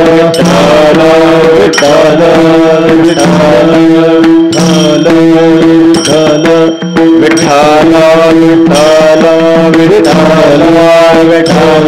विठ्ठल विठ्ठल विठ्ठल विठ्ठल विठ्ठल विठ्ठल विठ्ठल विठ्ठल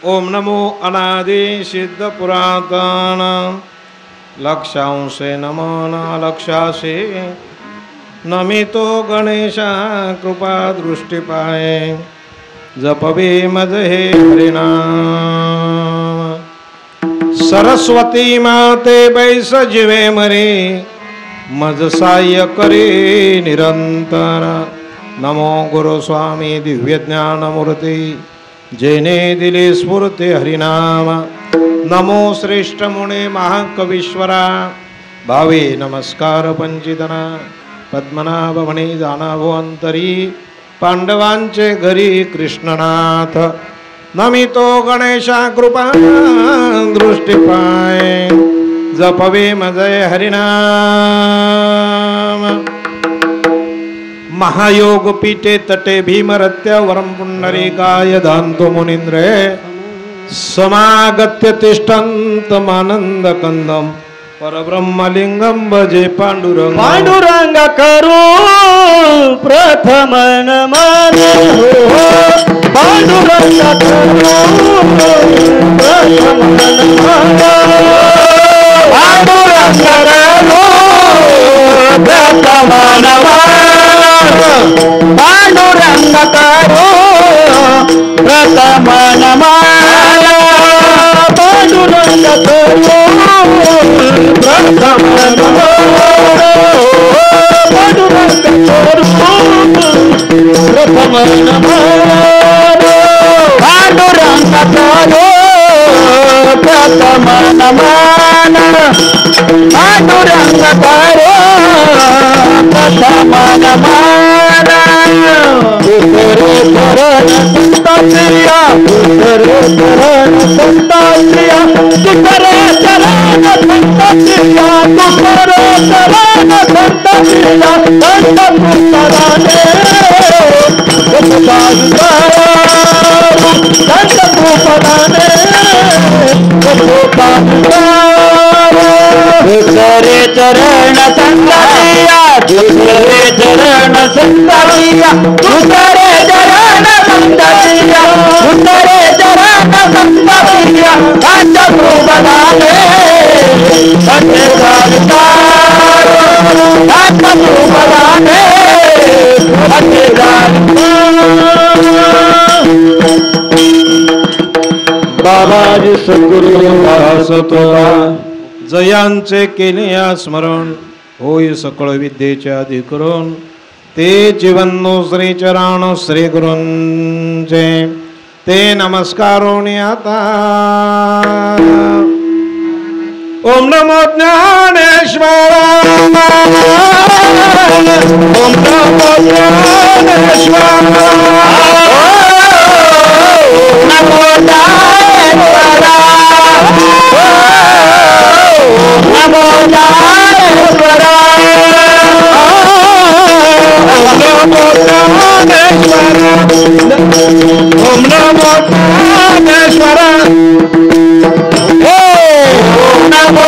ओम नमो अनादि सिद्ध पुरातन लक्षांशे नमो न लक्षाशे नमितो गणेश कृपा दृष्टि पाए जपवे मज हे हरिनाम सरस्वती माते बैस जीवे मरे मज साह्य करे निरंतर नमो गुरु स्वामी दिव्य ज्ञान मूर्ती जेने दिले स्फूर्ती हरिनाम नमो श्रेष्ठ मुने महाकवीश्वरा भावे नमस्कार पंचितना पद्मनाभ म्हणे जाणावो अंतरी पांडवांचे घरी कृष्णनाथ नमितो गणेशा कृपा दृष्टी पाय जपवे मजय हरिनाम महायोग पीठे तटे भीमरत्य वरम पुंडरीकाय दांतो मुनींद्रे समागत्य तिष्ठन्तमानंद कंदम परब्रह्मलिंगम भजे पांडुरंग पांडुरंग करू प्रथम नमन पांडुरंग करू प्रथम नमन पांडुरंग करू प्रथम नमन पांडुरंग करू प्रथम नमन पांडुरंग करू प्रथम नमन पांडुरंग करू प्रथम नमन पांडुरंग करू प्रथम नमन पांडुरंग करू प्रथम नमन संताप्रिया संताप्रिया तुकरे चरण संताप्रिया तुकरे चरण संताप्रिया संत पुत्राने संत पुत्राने तुकरे चरण संताप्रिया तुकरे चरण संताप्रिया तुकरे चरण संताप्रिया तुकरे चरण संततिया चतुर्बलाने चतुर्बलाने बाबाजी सद्गुरु सतोबा जयांचे केले या स्मरण होय सकळ विद्येचे अधिकरण ते जीवन श्री चरण श्री गुरूंचे ते नमस्कारोनी आता ओम नमो ज्ञानेश्वर ओम नमो ज्ञानेश्वर नमो नमो ओम नमो ज्ञानेश्वर नमो ज्ञानेश्वर नमो ज्ञानेश्वर नमो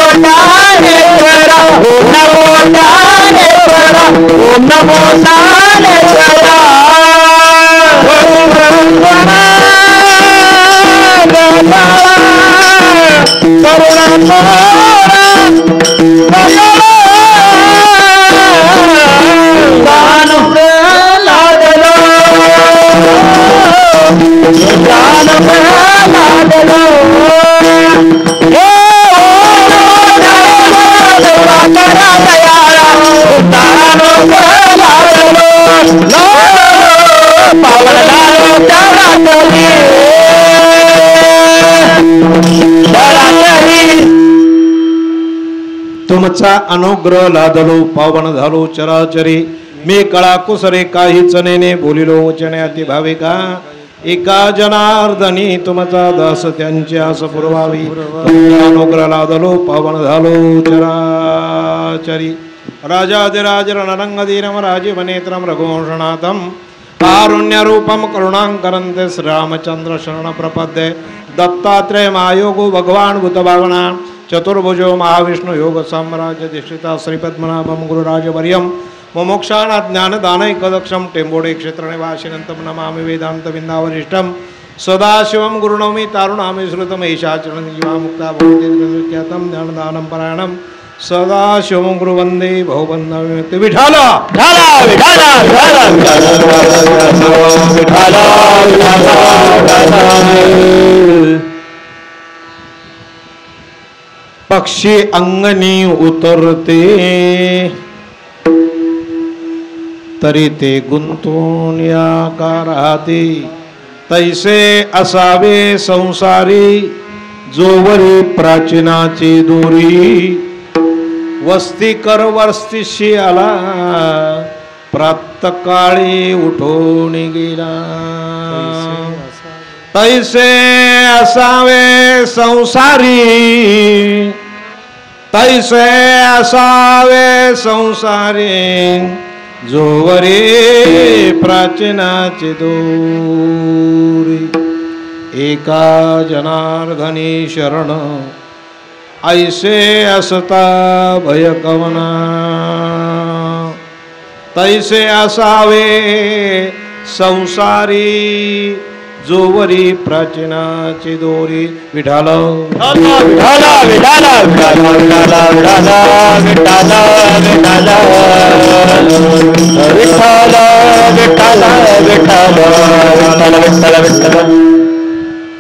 ज्ञानेश्वर तुमचा अनुग्रह लादलो पावन झालो चराचरी मी कळा कुसरे काहीच नेने बोलिलो वचने अति भाविका एका जनार्दनी तुमचा दास त्यांची आस पुरवावी तुमचा अनुग्रह लादलो पावन झालो चराचरी राजाधिराज रणरंगधीरम राजीवनेत्रम रघुवंशनाथम कारुण्यरूपम करुणांकरन्ते श्रीरामचंद्र शरण प्रपद्ये दत्तात्रेय महायोगो भगवान भूतभावना चतुर्भुजो महाविष्णु योग साम्राज्य दिष्टिता श्रीपद्मनाभम गुरुराजवर्यम मोक्षाण ज्ञानदानैकदक्षम टेंबोडे क्षेत्रनिवासिनंतम नमामि वेदांत बिंदावरिष्ठम सदाशिवम गुरुनौमि तारुणामि श्रुतम ईशाचरण जीवा मुक्ता भवति ज्ञानदानं परायणम सदाशिवम गुरुवंदे भवबंधविमुक्ति विठाल पक्षी अंगणी उतरते तरी ते गुंतून या का राहते तैसे असावे संसारी जोवरी प्राचीनाची दोरी वस्ती कर वस्तीशी आला प्रातकाळी उठून गेला तैसे असावे संसारी तैसे असावे संसारी जोवरी प्राचीनाची दोरी एका जनार्दनी शरण ऐसे असता भयकवना तैसे असावे संसारी जोवरी प्राचीनाची दोरी विठाल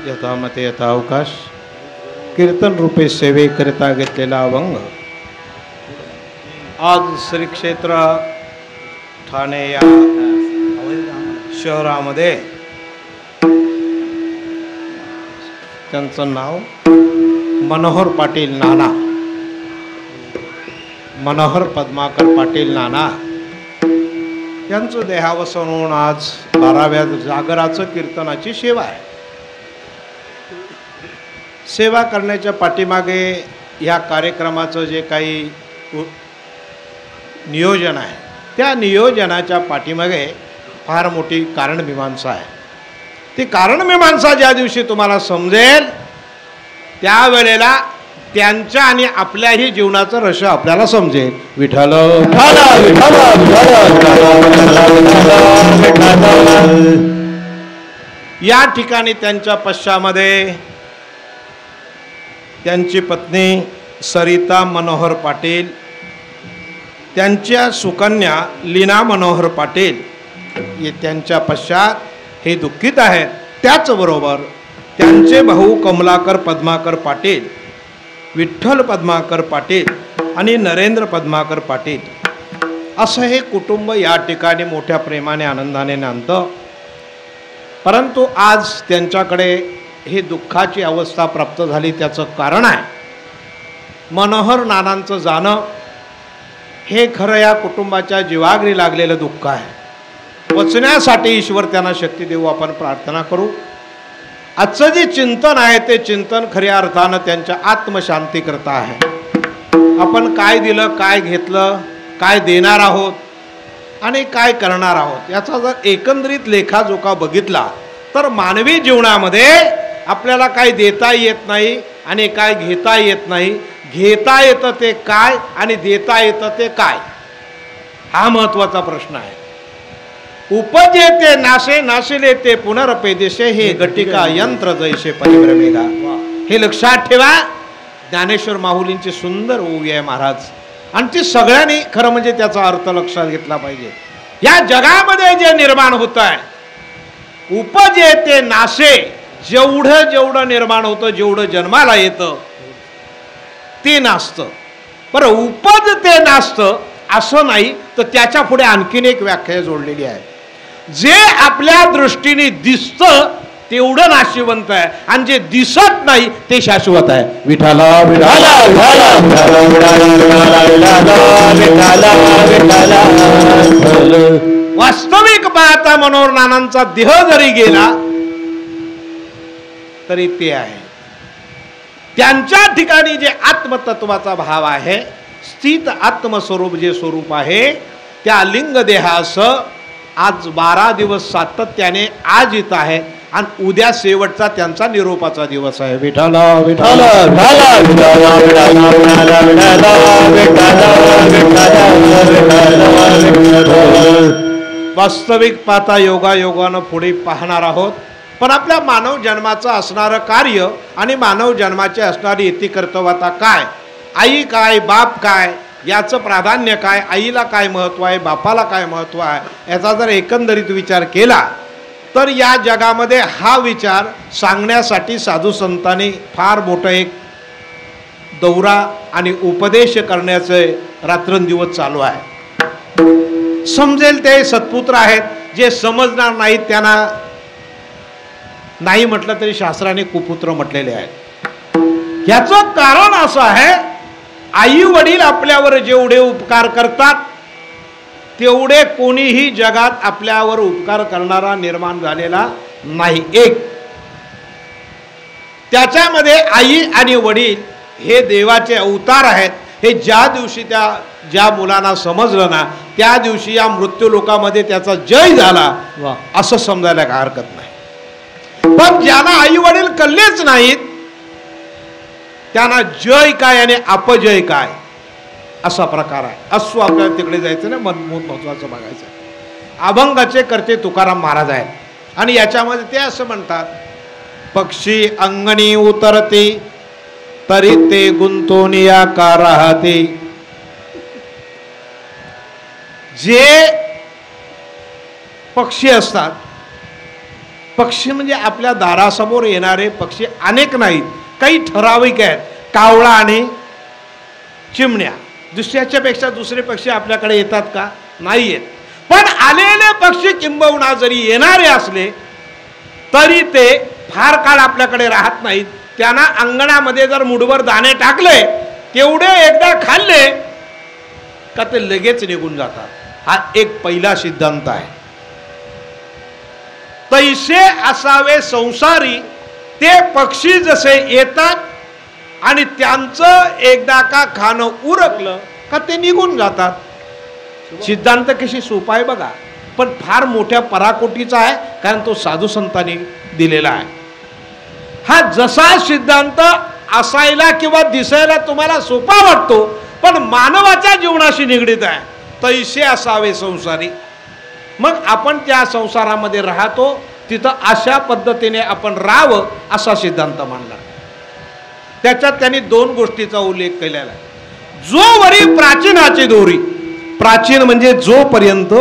यथामते यथा अवकाश कीर्तन रूपे सेवेकरिता घेतलेला अभंग आज श्री क्षेत्र ठाणे या शहरामध्ये त्यांचं नाव मनोहर पाटील नाना मनोहर पद्माकर पाटील नाना यांचं देहावसन होऊन आज 12व्या जागराचं कीर्तनाची सेवा आहे. सेवा करण्याच्या पाठीमागे या कार्यक्रमाचं जे काही नियोजन आहे त्या नियोजनाच्या पाठीमागे फार मोठी कारणमीमांसा आहे. ती कारणमीमांसा ज्या दिवशी तुम्हाला समजेल त्यावेळेला त्यांच्या आणि आपल्याही जीवनाचं रहस्य आपल्याला समजेल. विठ्ठल या ठिकाणी त्यांच्या पश्चामध्ये त्यांची पत्नी सरिता मनोहर पाटील, त्यांच्या सुकन्या लीना मनोहर पाटील हे त्यांच्या पश्चात हे दुःखित आहेत. त्याचबरोबर त्यांचे भाऊ कमलाकर पद्माकर पाटील, विठ्ठल पद्माकर पाटील आणि नरेंद्र पद्माकर पाटील असं हे कुटुंब या ठिकाणी मोठ्या प्रेमाने आनंदाने नांदतं. परंतु आज त्यांच्याकडे ही दुःखाची अवस्था प्राप्त झाली. त्याचं कारण आहे मनोहर नानांचं जाणं हे खरं या कुटुंबाच्या जीवाग्री लागलेलं दुःख आहे. वचण्यासाठी ईश्वर त्यांना शक्ती देऊ आपण प्रार्थना करू. आजचं जे चिंतन आहे ते चिंतन खऱ्या अर्थानं त्यांच्या आत्मशांती करता आहे. आपण काय दिलं, काय घेतलं, काय देणार आहोत आणि काय करणार आहोत याचा जर एकंदरीत लेखाजोखा बघितला तर मानवी जीवनामध्ये आपल्याला काय देता येत नाही आणि काय घेता येत नाही. घेता येतं ते काय आणि देता येतं ते काय, हा महत्वाचा प्रश्न आहे. उपजे ते नाशे, नाशिले ते पुनरपेदेशे, हे गटिका यंत्र जैसे परिभ्रमेगा. हे लक्षात ठेवा. ज्ञानेश्वर माऊलींची सुंदर ओवी आहे महाराज, आणि ती सगळ्यांनी खरं म्हणजे त्याचा अर्थ लक्षात घेतला पाहिजे. या जगामध्ये जे निर्माण होत आहे, उपजे ते नाशे, जेवढं जेवढं निर्माण होतं, जेवढं जन्माला येतं ते नासतं. बरं, उपज ते नासतं असं नाही, तर त्याच्या पुढे आणखीन एक व्याख्या जोडलेली आहे. जे आपल्या दृष्टीने दिसतं तेवढं नाशिवंत आहे आणि जे दिसत नाही ते शाश्वत आहे. विठाला विठाला वास्तविक पाहता मनोहर नानांचा देह जरी गेला तरी ते आहे. त्यांच्या ठिकाणी जे आत्मतत्वाचा भाव आहे, स्थित आत्मस्वरूप जे स्वरूप आहे, त्या लिंग देहासह आज 12 दिवस सातत्याने आज येत आहे आणि उद्या शेवटचा त्यांचा निरोपाचा दिवस आहे. विठाला विठाला वास्तविक पाहता योगायोगानं पुढे पाहणार आहोत. पण आपल्या मानव जन्माचं असणारं कार्य आणि मानव जन्माची असणारी इति कर्तव्यता काय, आई काय, बाप काय, याचं प्राधान्य काय, आईला काय महत्त्व आहे, बापाला काय महत्त्व आहे, याचा जर एकंदरीत विचार केला तर या जगामध्ये हा विचार सांगण्यासाठी साधू संतांनी फार मोठं एक दौरा आणि उपदेश करण्याचे रात्रंदिवस चालू आहे. समजेल ते सत्पुत्र आहेत, जे समजणार नाहीत त्यांना नाही म्हटलं तरी शास्त्राने कुपुत्र म्हटलेले आहेत. याचं कारण असं आहे, आई वडील आपल्यावर जेवढे उपकार करतात तेवढे कोणीही जगात आपल्यावर उपकार करणारा निर्माण झालेला नाही. एक त्याच्यामध्ये आई आणि वडील हे देवाचे अवतार आहेत. हे ज्या दिवशी ज्या मुलांना समजलं ना, त्या दिवशी या मृत्यू लोकामध्ये त्याचा जय झाला असं समजायला काय हरकत नाही. पण ज्यांना आई वडील कळलेच नाहीत त्यांना जय काय आणि अपजय काय असा प्रकार आहे. असो आपल्याला तिकडे जायचं ना, महत्वाचं बघायचं. अभंगाचे करते तुकाराम महाराज आहेत आणि याच्यामध्ये ते असं म्हणतात, पक्षी अंगणी उतरते तरी ते गुंतोनिया का राहते. जे पक्षी असतात, पक्षी म्हणजे आपल्या दारासमोर येणारे पक्षी अनेक नाहीत, काही ठराविक आहेत. कावळा आणि चिमण्या, दुसऱ्याच्या पेक्षा दुसरे पक्षी आपल्याकडे येतात का? नाही येत. पण आलेले पक्षी किंबहुना जरी येणारे असले तरी ते फार काळ आपल्याकडे राहत नाहीत. त्यांना अंगणामध्ये जर मुठभर दाणे टाकले, तेवढे एकदा खाल्ले का ते लगेच निघून जातात. हा एक पहिला सिद्धांत आहे. तैसे असावे संसारी, ते पक्षी जसे येतात आणि त्यांचं एकदा का खाणं उरकलं का ते निघून जातात. सिद्धांत कशी सोपा आहे बघा, पण फार मोठ्या पराकोटीचा आहे, कारण तो साधू संतांनी दिलेला आहे. हा जसा सिद्धांत असायला किंवा दिसायला तुम्हाला सोपा वाटतो, पण मानवाच्या जीवनाशी निगडीत आहे. तैसे असावे संसारी. मग आपण त्या संसारामध्ये राहतो तिथं अशा पद्धतीने आपण राहावं असा सिद्धांत मांडला. त्याच्यात त्यांनी 2 गोष्टीचा उल्लेख केलेला आहे. जोवरी प्राचीनाची दोरी, प्राचीन म्हणजे जोपर्यंत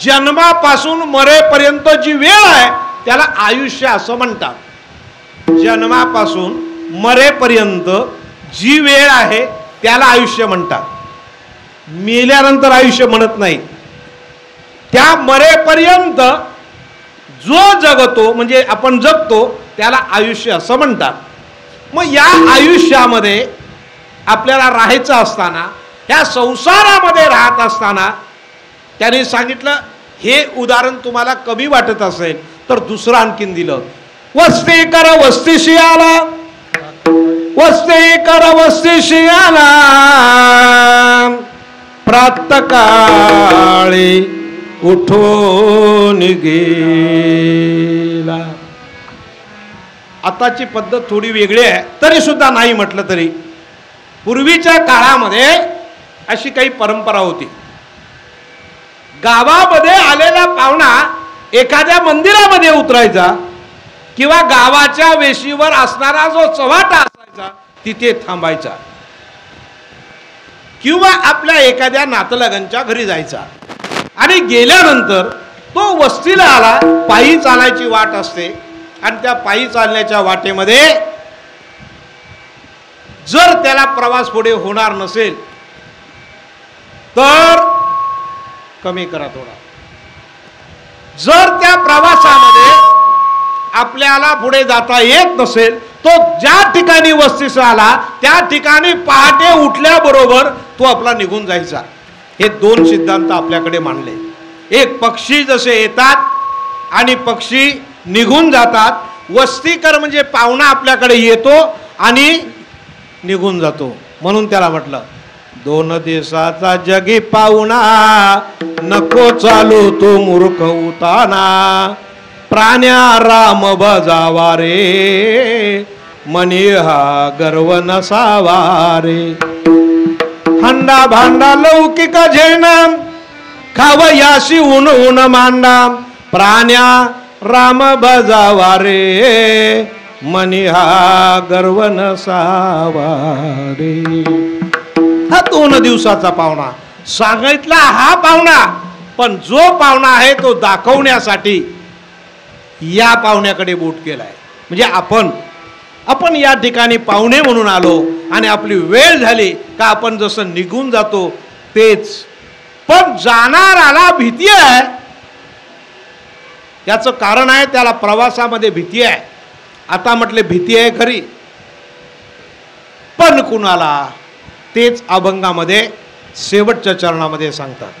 जन्मापासून मरेपर्यंत जी वेळ आहे त्याला आयुष्य असं म्हणतात. जन्मापासून मरेपर्यंत जी वेळ आहे त्याला आयुष्य म्हणतात. मेल्यानंतर आयुष्य म्हणत नाही. त्या मरेपर्यंत जो जगतो म्हणजे आपण जगतो त्याला आयुष्य असं म्हणतात. मग या आयुष्यामध्ये आपल्याला राहायचं असताना, ह्या संसारामध्ये राहत असताना त्याने सांगितलं, हे उदाहरण तुम्हाला कमी वाटत असेल तर दुसरं आणखीन दिलं. वस्ती कर वस्तीशी आला, वस्ती कर वस्तीशी आला, प्रातःकाळी उठून गेला. आताची पद्धत थोडी वेगळी आहे, तरी सुद्धा नाही म्हटलं तरी पूर्वीच्या काळामध्ये अशी काही परंपरा होती. गावामध्ये आलेला पाहुणा एखाद्या मंदिरामध्ये उतरायचा किंवा गावाच्या वेशीवर असणारा जो चव्हाटा असायचा तिथे थांबायचा किंवा आपल्या एखाद्या नातलगांच्या घरी जायचा आणि गेल्यानंतर तो वस्तीला आला. पायी चालायची वाट असते आणि त्या पायी चालण्याच्या वाटेमध्ये जर त्याला प्रवास पुढे होणार नसेल तर कमी करा थोडा. जर त्या प्रवासामध्ये आपल्याला पुढे जाता येत नसेल तो ज्या ठिकाणी वस्तीस आला त्या ठिकाणी पहाटे उठल्याबरोबर तो आपला निघून जायचा. हे 2 सिद्धांत आपल्याकडे मांडले. एक, पक्षी जसे येतात आणि पक्षी निघून जातात. वस्तीकर म्हणजे पाहुणा आपल्याकडे येतो आणि निघून जातो, म्हणून त्याला म्हटलं 2 दिवसाचा जगी पाहुणा, नको चालू तो मूर्ख उताना, प्राण्या राम बजावा रे, मनी हा गर्व नसावा रे. हंडा भांडा लौकिक झेणा, खावयाशी ऊन ऊन मांडा, प्राण्या राम बजावा रे, मनी हा गर्व नसावा रे. हा 2 दिवसाचा पाहुणा सांगितला. हा पाहुणा, पण जो पाहुणा आहे तो दाखवण्यासाठी या पाहुण्याकडे बोट केलाय. म्हणजे आपण या ठिकाणी पाहुणे म्हणून आलो आणि आपली वेळ झाली का आपण जसं निघून जातो तेच. पण जाणाराला भीती आहे. याचं कारण आहे त्याला प्रवासामध्ये भीती आहे. आता म्हटले भीती आहे खरी, पण कुणाला, तेच अभंगामध्ये शेवटच्या चरणामध्ये सांगतात.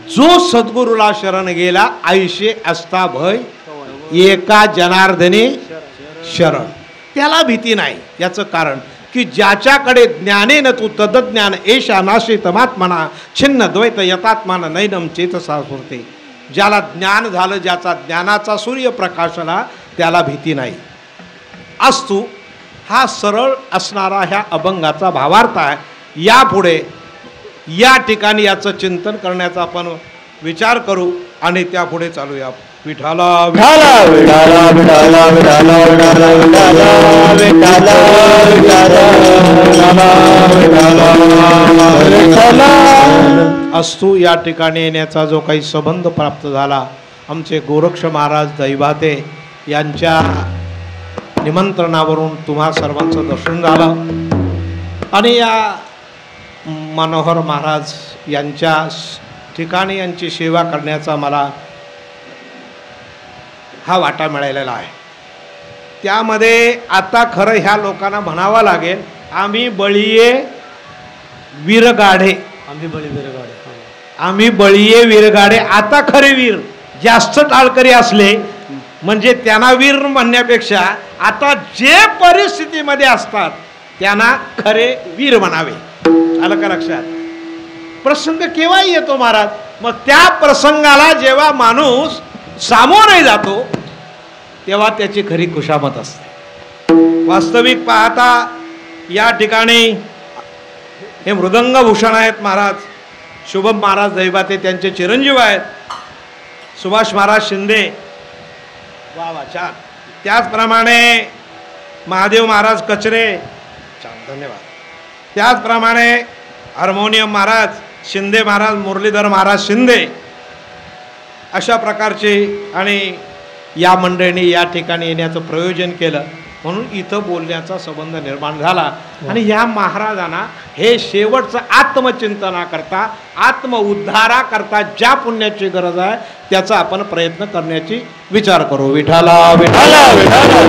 जो सद्गुरूला शरण गेला, ऐशे असता भय, एका जनार्दनी शरण. त्याला भीती नाही. याचं कारण की ज्याच्याकडे ज्ञानेन तू तदज्ञान एषा नाशी तमात्मना छिन्न द्वैत यतात्मान नैनम चेतसा सुरते. ज्याला ज्ञान झालं, ज्याचा ज्ञानाचा सूर्यप्रकाशला, त्याला भीती नाही. अस्तु हा सरळ असणारा ह्या अभंगाचा भावार्थ आहे. यापुढे या ठिकाणी याचं चिंतन करण्याचा आपण विचार करू आणि त्यापुढे चालूया. विठाला विठाला विठाला विठाला विठाला विठाला विठाला विठाला विठाला. अस्तु या ठिकाणी येण्याचा जो काही संबंध प्राप्त झाला, आमचे गोरक्ष महाराज दैवाते यांच्या निमंत्रणावरून तुम्हा सर्वांचं दर्शन झालं आणि या मनोहर महाराज यांच्या ठिकाणी यांची सेवा करण्याचा मला हा वाटा मिळालेला आहे. त्यामध्ये आता खरं ह्या लोकांना म्हणावं लागेल, आम्ही बळीये वीरगाढे, आम्ही बळीये वीरगाढे. आता खरे वीर जास्त टाळकरी असले म्हणजे त्यांना वीर म्हणण्यापेक्षा आता जे परिस्थितीमध्ये असतात त्यांना खरे वीर म्हणावे. आलं का लक्षात? प्रसंग केव्हाही येतो महाराज. मग त्या प्रसंगाला जेव्हा माणूस सामोरे जातो तेव्हा त्याची खरी खुशामत असते. वास्तविक पाहता या ठिकाणी हे मृदंगभूषण आहेत महाराज, शुभम महाराज दैवाते त्यांचे चिरंजीव आहेत, सुभाष महाराज शिंदे वा वा छान. त्याचप्रमाणे महादेव महाराज कचरे, छान धन्यवाद. त्याचप्रमाणे हार्मोनियम महाराज शिंदे महाराज, मुरलीधर महाराज शिंदे, अशा प्रकारचे आणि या मंडळींनी या ठिकाणी येण्याचं प्रयोजन केलं म्हणून इथं बोलण्याचा संबंध निर्माण झाला. आणि ह्या महाराजांना हे शेवटचं आत्मचिंतनाकरता आत्मउद्धाराकरता ज्या पुण्याची गरज आहे त्याचा आपण प्रयत्न करण्याची विचार करू. विठाला विठाला विठाला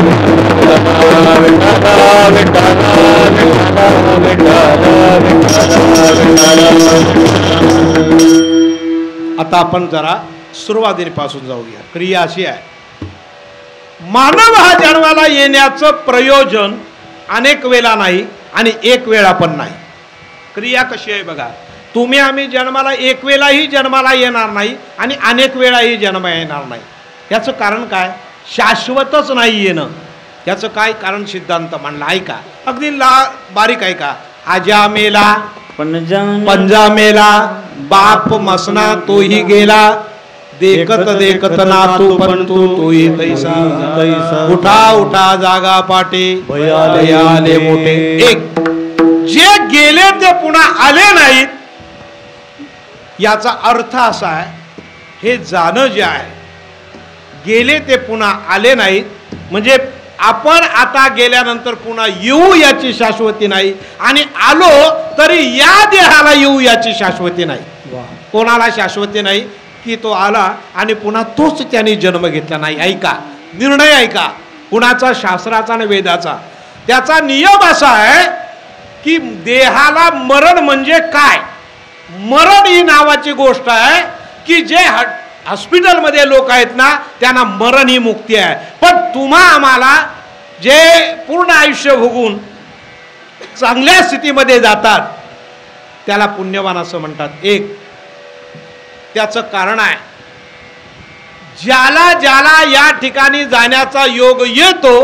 आता आपण जरा सुरुवातीपासून जाऊया. क्रिया अशी आहे, मानव हा जन्माला येण्याचं प्रयोजन अनेक वेळा नाही आणि एक वेळा पण नाही. क्रिया कशी आहे बघा, तुम्ही आम्ही जन्माला एक वेळाही जन्माला येणार नाही आणि अनेक वेळाही जन्म येणार नाही. याचं कारण काय? शाश्वतच नाही येणं. याचं काय कारण सिद्धांत मांडला ऐका, अगदी बारीक ऐका. आजा मेला पंजा मेला, बाप मसना तोही गेला, देखत देखत ना तू पण तोही तैसा, उठा उठा जागा पाटे आले मोठे. एक, जे गेले ते पुन्हा आले नाहीत याचा अर्थ असा आहे, हे जाणं जे आहे गेले ते पुन्हा आले नाहीत म्हणजे आपण आता गेल्यानंतर पुन्हा येऊ याची शाश्वती नाही आणि आलो तरी या देहाला येऊ याची शाश्वती नाही. कोणाला शाश्वती नाही की तो आला आणि पुन्हा तोच त्याने जन्म घेतला नाही. ऐका, निर्णय ऐका कुणाचा, शास्त्राचा आणि वेदाचा. त्याचा नियम असा आहे की देहाला मरण म्हणजे काय? मरण ही नावाची गोष्ट आहे की जे हॉस्पिटलमध्ये लोक आहेत ना त्यांना मरण ही मुक्ती आहे. पण तुम्हा आम्हाला जे पूर्ण आयुष्य भोगून चांगल्या स्थितीमध्ये जातात त्याला पुण्यवान असं म्हणतात. एक, त्याचं कारण आहे, ज्याला ज्याला या ठिकाणी जाण्याचा योग येतो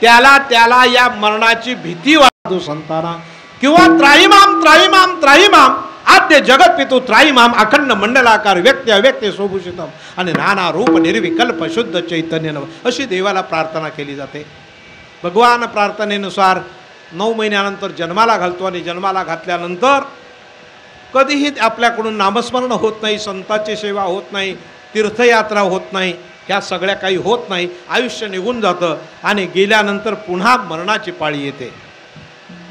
त्याला त्याला या मरणाची भीती वाटतो. संताना किंवा त्राईमाम त्राईमाम त्राईमाम आद्य जगत पितू त्राईमाम अखंड मंडलाकार व्यक्ती अव्यक्ती शोभूषितम आणि नाना रूप निर्विकल्प शुद्ध चैतन्य अशी देवाला प्रार्थना केली जाते. भगवान प्रार्थनेनुसार 9 महिन्यानंतर जन्माला घालतो आणि जन्माला घातल्यानंतर कधीही आपल्याकडून नामस्मरण होत नाही, संतांची सेवा होत नाही, तीर्थयात्रा होत नाही, ह्या सगळ्या काही होत नाही. आयुष्य निघून जातं आणि गेल्यानंतर पुन्हा मरणाची पाळी येते.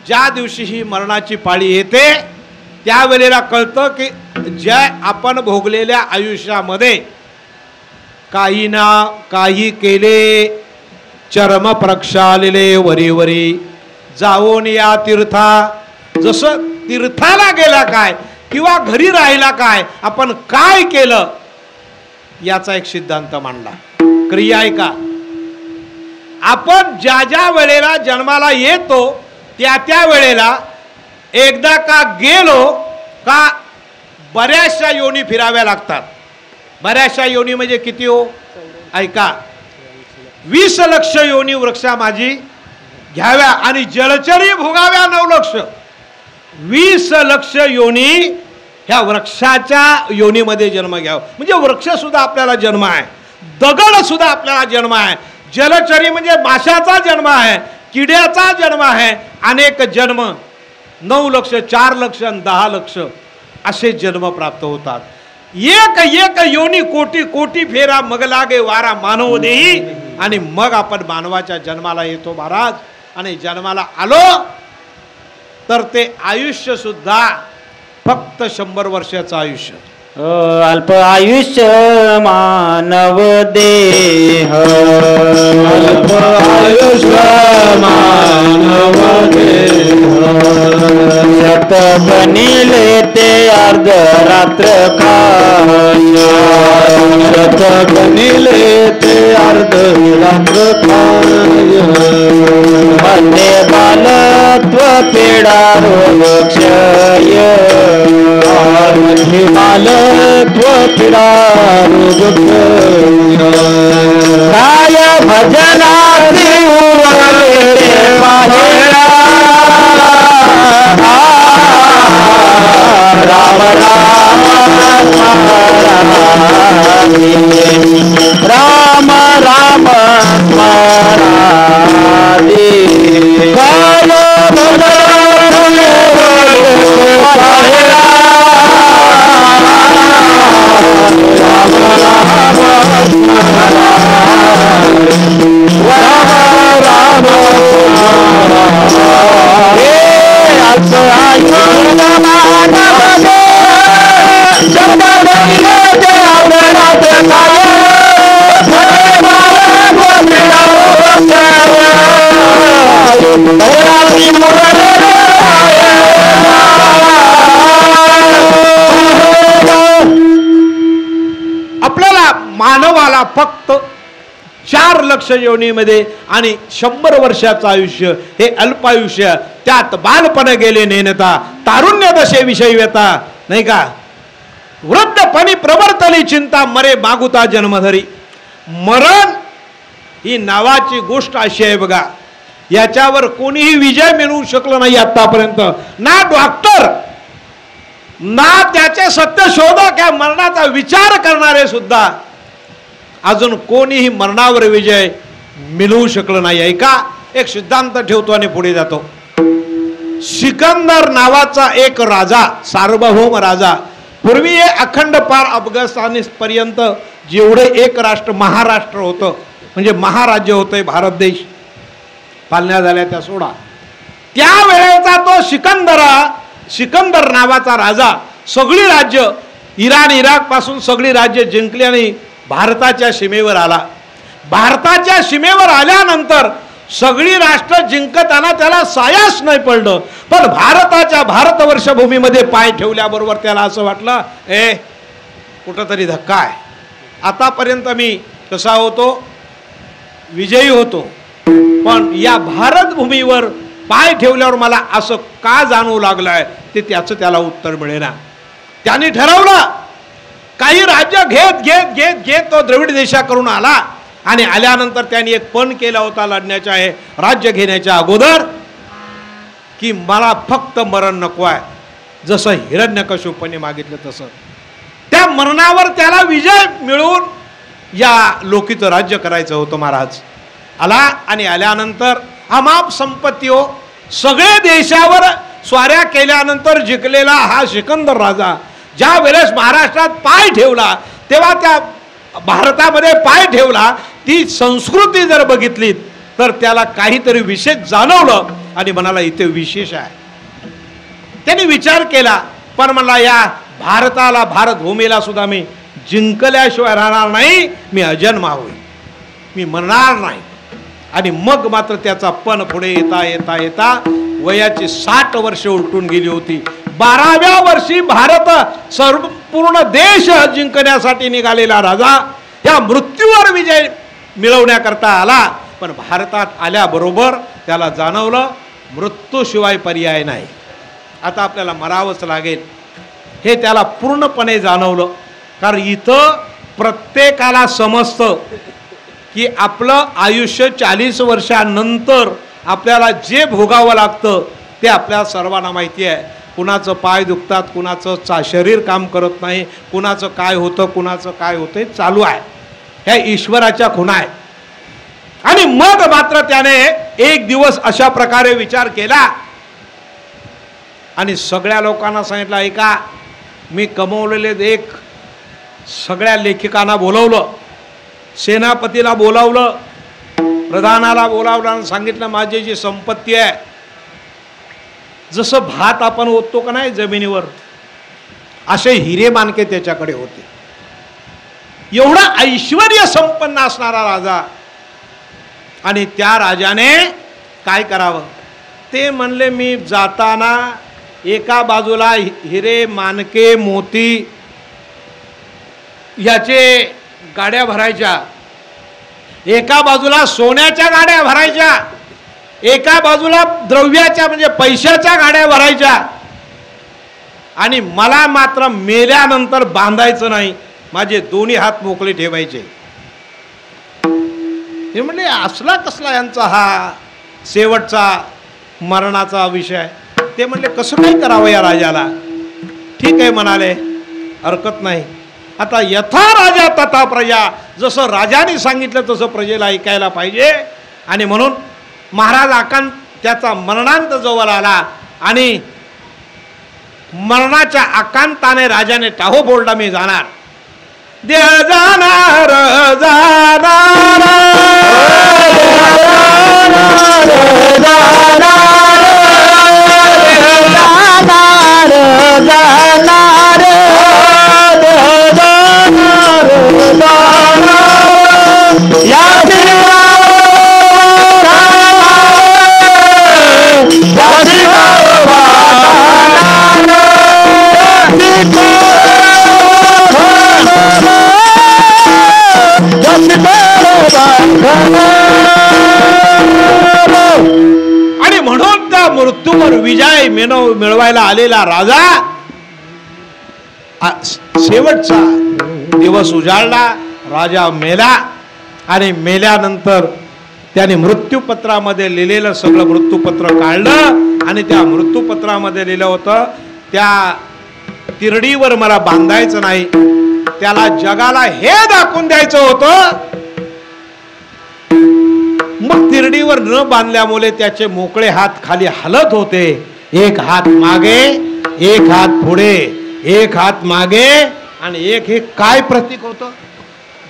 ज्या दिवशी ही मरणाची पाळी येते त्यावेळेला कळतं की ज्या आपण भोगलेल्या आयुष्यामध्ये काही ना काही केले, चर्म प्रक्षालले वरीवरी जाऊन या तीर्था. जसं तीर्थाला गेला काय किंवा घरी राहिला काय, आपण काय केलं याचा एक सिद्धांत मांडला. क्रिया आहे का, आपण ज्या ज्या वेळेला जन्माला येतो त्या त्या वेळेला एकदा का गेलो का बऱ्याचशा योनी फिराव्या लागतात. बऱ्याचशा योनी म्हणजे किती हो? ऐका, 20 लक्ष योनी वृक्षा माझी घ्याव्या आणि जलचरी भोगाव्या 9 लक्ष. 20 लक्ष योनी ह्या वृक्षाच्या योनीमध्ये जन्म घ्यावा. म्हणजे वृक्ष सुद्धा आपल्याला जन्म आहे, दगड सुद्धा आपल्याला जन्म आहे, जलचरी म्हणजे माशाचा जन्म आहे, किड्याचा जन्म आहे. अनेक जन्म 9 लक्ष 4 लक्ष 10 लक्ष असे जन्म प्राप्त होतात. एक एक योनी कोटी कोटी फेरा मग लागे वारा मानव देही. आणि मग आपण मानवाच्या जन्माला येतो महाराज. आणि जन्माला आलो तर ते आयुष्य सुद्धा फक्त 100 वर्षाचं आयुष्य. अल्प आयुष्य मानव देह, अल्प आयुष्य मानव देह, शत बनिले ते अर्ध रात्र काय, शत बनिले ते अर्ध रात्र काय, मध्ये बालत्व पीडा रोग क्षय, मालत्व पीडा रोग काय, भजनाची उरले बाहेरा, राम राम राम राम तुम्हाला फक्त 4 लक्ष योनीमध्ये आणि 100 वर्षाचं आयुष्य हे अल्पायुष्य, त्यात बालपण गेले नेनता, तारुण्य दशे विषयी व्यथा, नाही का? वृद्धपणी प्रवर्तली चिंता, मरे मागुता जन्मधरी. मरण ही नावाची गोष्ट अशी आहे बघा, याच्यावर कोणीही विजय मिळवू शकलं नाही आतापर्यंत. ना डॉक्टर, ना त्याचे सत्य शोधक या मरणाचा विचार करणारे सुद्धा अजून कोणीही मरणावर विजय मिळवू शकलं नाही. ऐका, एक सिद्धांत ठेवतो आणि पुढे जातो. सिकंदर नावाचा एक राजा, सार्वभौम राजा, पूर्वी हे अखंड पार अफगाणिस्तान पर्यंत जेवढे एक राष्ट्र महाराष्ट्र होतं, म्हणजे महाराज्य होतंय भारत देश, पालण्या झाल्या त्या सोडा, त्यावेळेचा तो सिकंदर नावाचा राजा सगळी राज्य, इराण इराक पासून सगळी राज्य जिंकली आणि भारताच्या सीमेवर आला. भारताच्या सीमेवर आल्यानंतर सगळी राष्ट्र जिंकताना त्याला सायास नाही पडलं, पण भारताच्या भारतवर्षभूमीमध्ये पाय ठेवल्याबरोबर त्याला असं वाटलं, कुठंतरी धक्का आहे. आतापर्यंत मी कसा होतो, विजयी होतो, पण या भारतभूमीवर पाय ठेवल्यावर मला असं का जाणवू लागलंय, ते त्याचं त्याला उत्तर मिळेना. त्याने ठरवलं, काही राज्य घेत घेत घेत घेत तो द्रविड देशाकडून आला आणि आल्यानंतर त्यांनी एक पण केला होता लढण्याच्या, आहे राज्य घेण्याच्या अगोदर, की मला फक्त मरण नको आहे. जसं हिरण्यकश्यपूने मागितलं तसं त्या मरणावर त्याला विजय मिळवून या लोकीचं राज्य करायचं होतं. महाराज आला आणि आल्यानंतर अमाप संपत्ती हो, सगळे देशावर स्वाऱ्या केल्यानंतर जिंकलेला हा सिकंदर राजा ज्या वेळेस महाराष्ट्रात पाय ठेवला, तेव्हा त्या भारतामध्ये पाय ठेवला, ती संस्कृती जर बघितली तर त्याला काहीतरी विशेष जाणवलं आणि म्हणाला इथे विशेष आहे. त्यांनी विचार केला, पण म्हणला या भारताला, भारतभूमीला सुद्धा मी जिंकल्याशिवाय राहणार नाही, मी अजन्मा होईल, मी मरणार नाही. आणि मग मात्र त्याचा पण पुढे येता येता येता वयाची 60 वर्ष उलटून गेली होती. 12व्या वर्षी भारत संपूर्ण देश जिंकण्यासाठी निघालेला राजा या मृत्यूवर विजय मिळवण्याकरता आला, पण भारतात आल्याबरोबर त्याला जाणवलं मृत्यूशिवाय पर्याय नाही, आता आपल्याला मरावंच लागेल. हे त्याला पूर्णपणे जाणवलं, कारण इथं प्रत्येकाला समजतं की आपलं आयुष्य 40 वर्षानंतर आपल्याला जे भोगावं लागतं ते आपल्या सर्वांना माहिती आहे. कुणाचं पाय दुखतात, कुणाचं शरीर काम करत नाही, कुणाचं काय होतं, कुणाचं काय होतं चालू आहे. ह्या ईश्वराच्या खुणा आहे. आणि मग मात्र त्याने एक दिवस अशा प्रकारे विचार केला आणि सगळ्या लोकांना सांगितलं, ऐका, मी कमवलेले एक सगळ्या लेखिकांना बोलवलं, सेनापतीला बोलावलं, प्रधानाला बोलावलं आणि सांगितलं, माझी जी संपत्ती आहे, जसं भात आपण ओततो का नाही जमिनीवर, असे हिरे मानके त्याच्याकडे होते. एवढा ऐश्वर्य संपन्न असणारा राजा, आणि त्या राजाने काय करावं ते म्हणले, मी जाताना एका बाजूला हिरे मानके मोती याचे गाड्या भरायच्या, एका बाजूला सोन्याच्या गाड्या भरायच्या, एका बाजूला द्रव्याच्या म्हणजे पैशाच्या गाड्या भरायच्या, आणि मला मात्र मेल्यानंतर बांधायचं नाही, माझे दोन्ही हात मोकळे ठेवायचे. हे म्हणले, असला कसला यांचा हा शेवटचा मरणाचा विषय. ते म्हणले, कसं काय करावं या राजाला. ठीक आहे म्हणाले, हरकत नाही. आता यथा राजा तथा प्रजा, जसं राजाने सांगितलं तसं प्रजेला ऐकायला पाहिजे. आणि म्हणून महाराज आकांत त्याचा मरणांत जवळ आला आणि मरणाच्या आकांताने राजाने टाहो बोलला, मी जाणार, देह जाणार जाणार या म्हणून त्या मृत्यूवर विजय मिळवायला आलेला राजा शेवटचा दिवस उजाडला, राजा मेला आणि मेल्यानंतर त्याने मृत्यूपत्रामध्ये लिहिलेलं सगळं मृत्यूपत्र काढलं आणि त्या मृत्यूपत्रामध्ये लिहिलं होतं, त्या तिरडीवर मला बांधायचं नाही, त्याला जगाला हे दाखवून द्यायचं होतं. मग तिरडीवर न बांधल्यामुळे त्याचे मोकळे हात खाली हलत होते, एक हात मागे एक हात पुढे, एक हात मागे आणि एक, हे काय प्रतीक होतं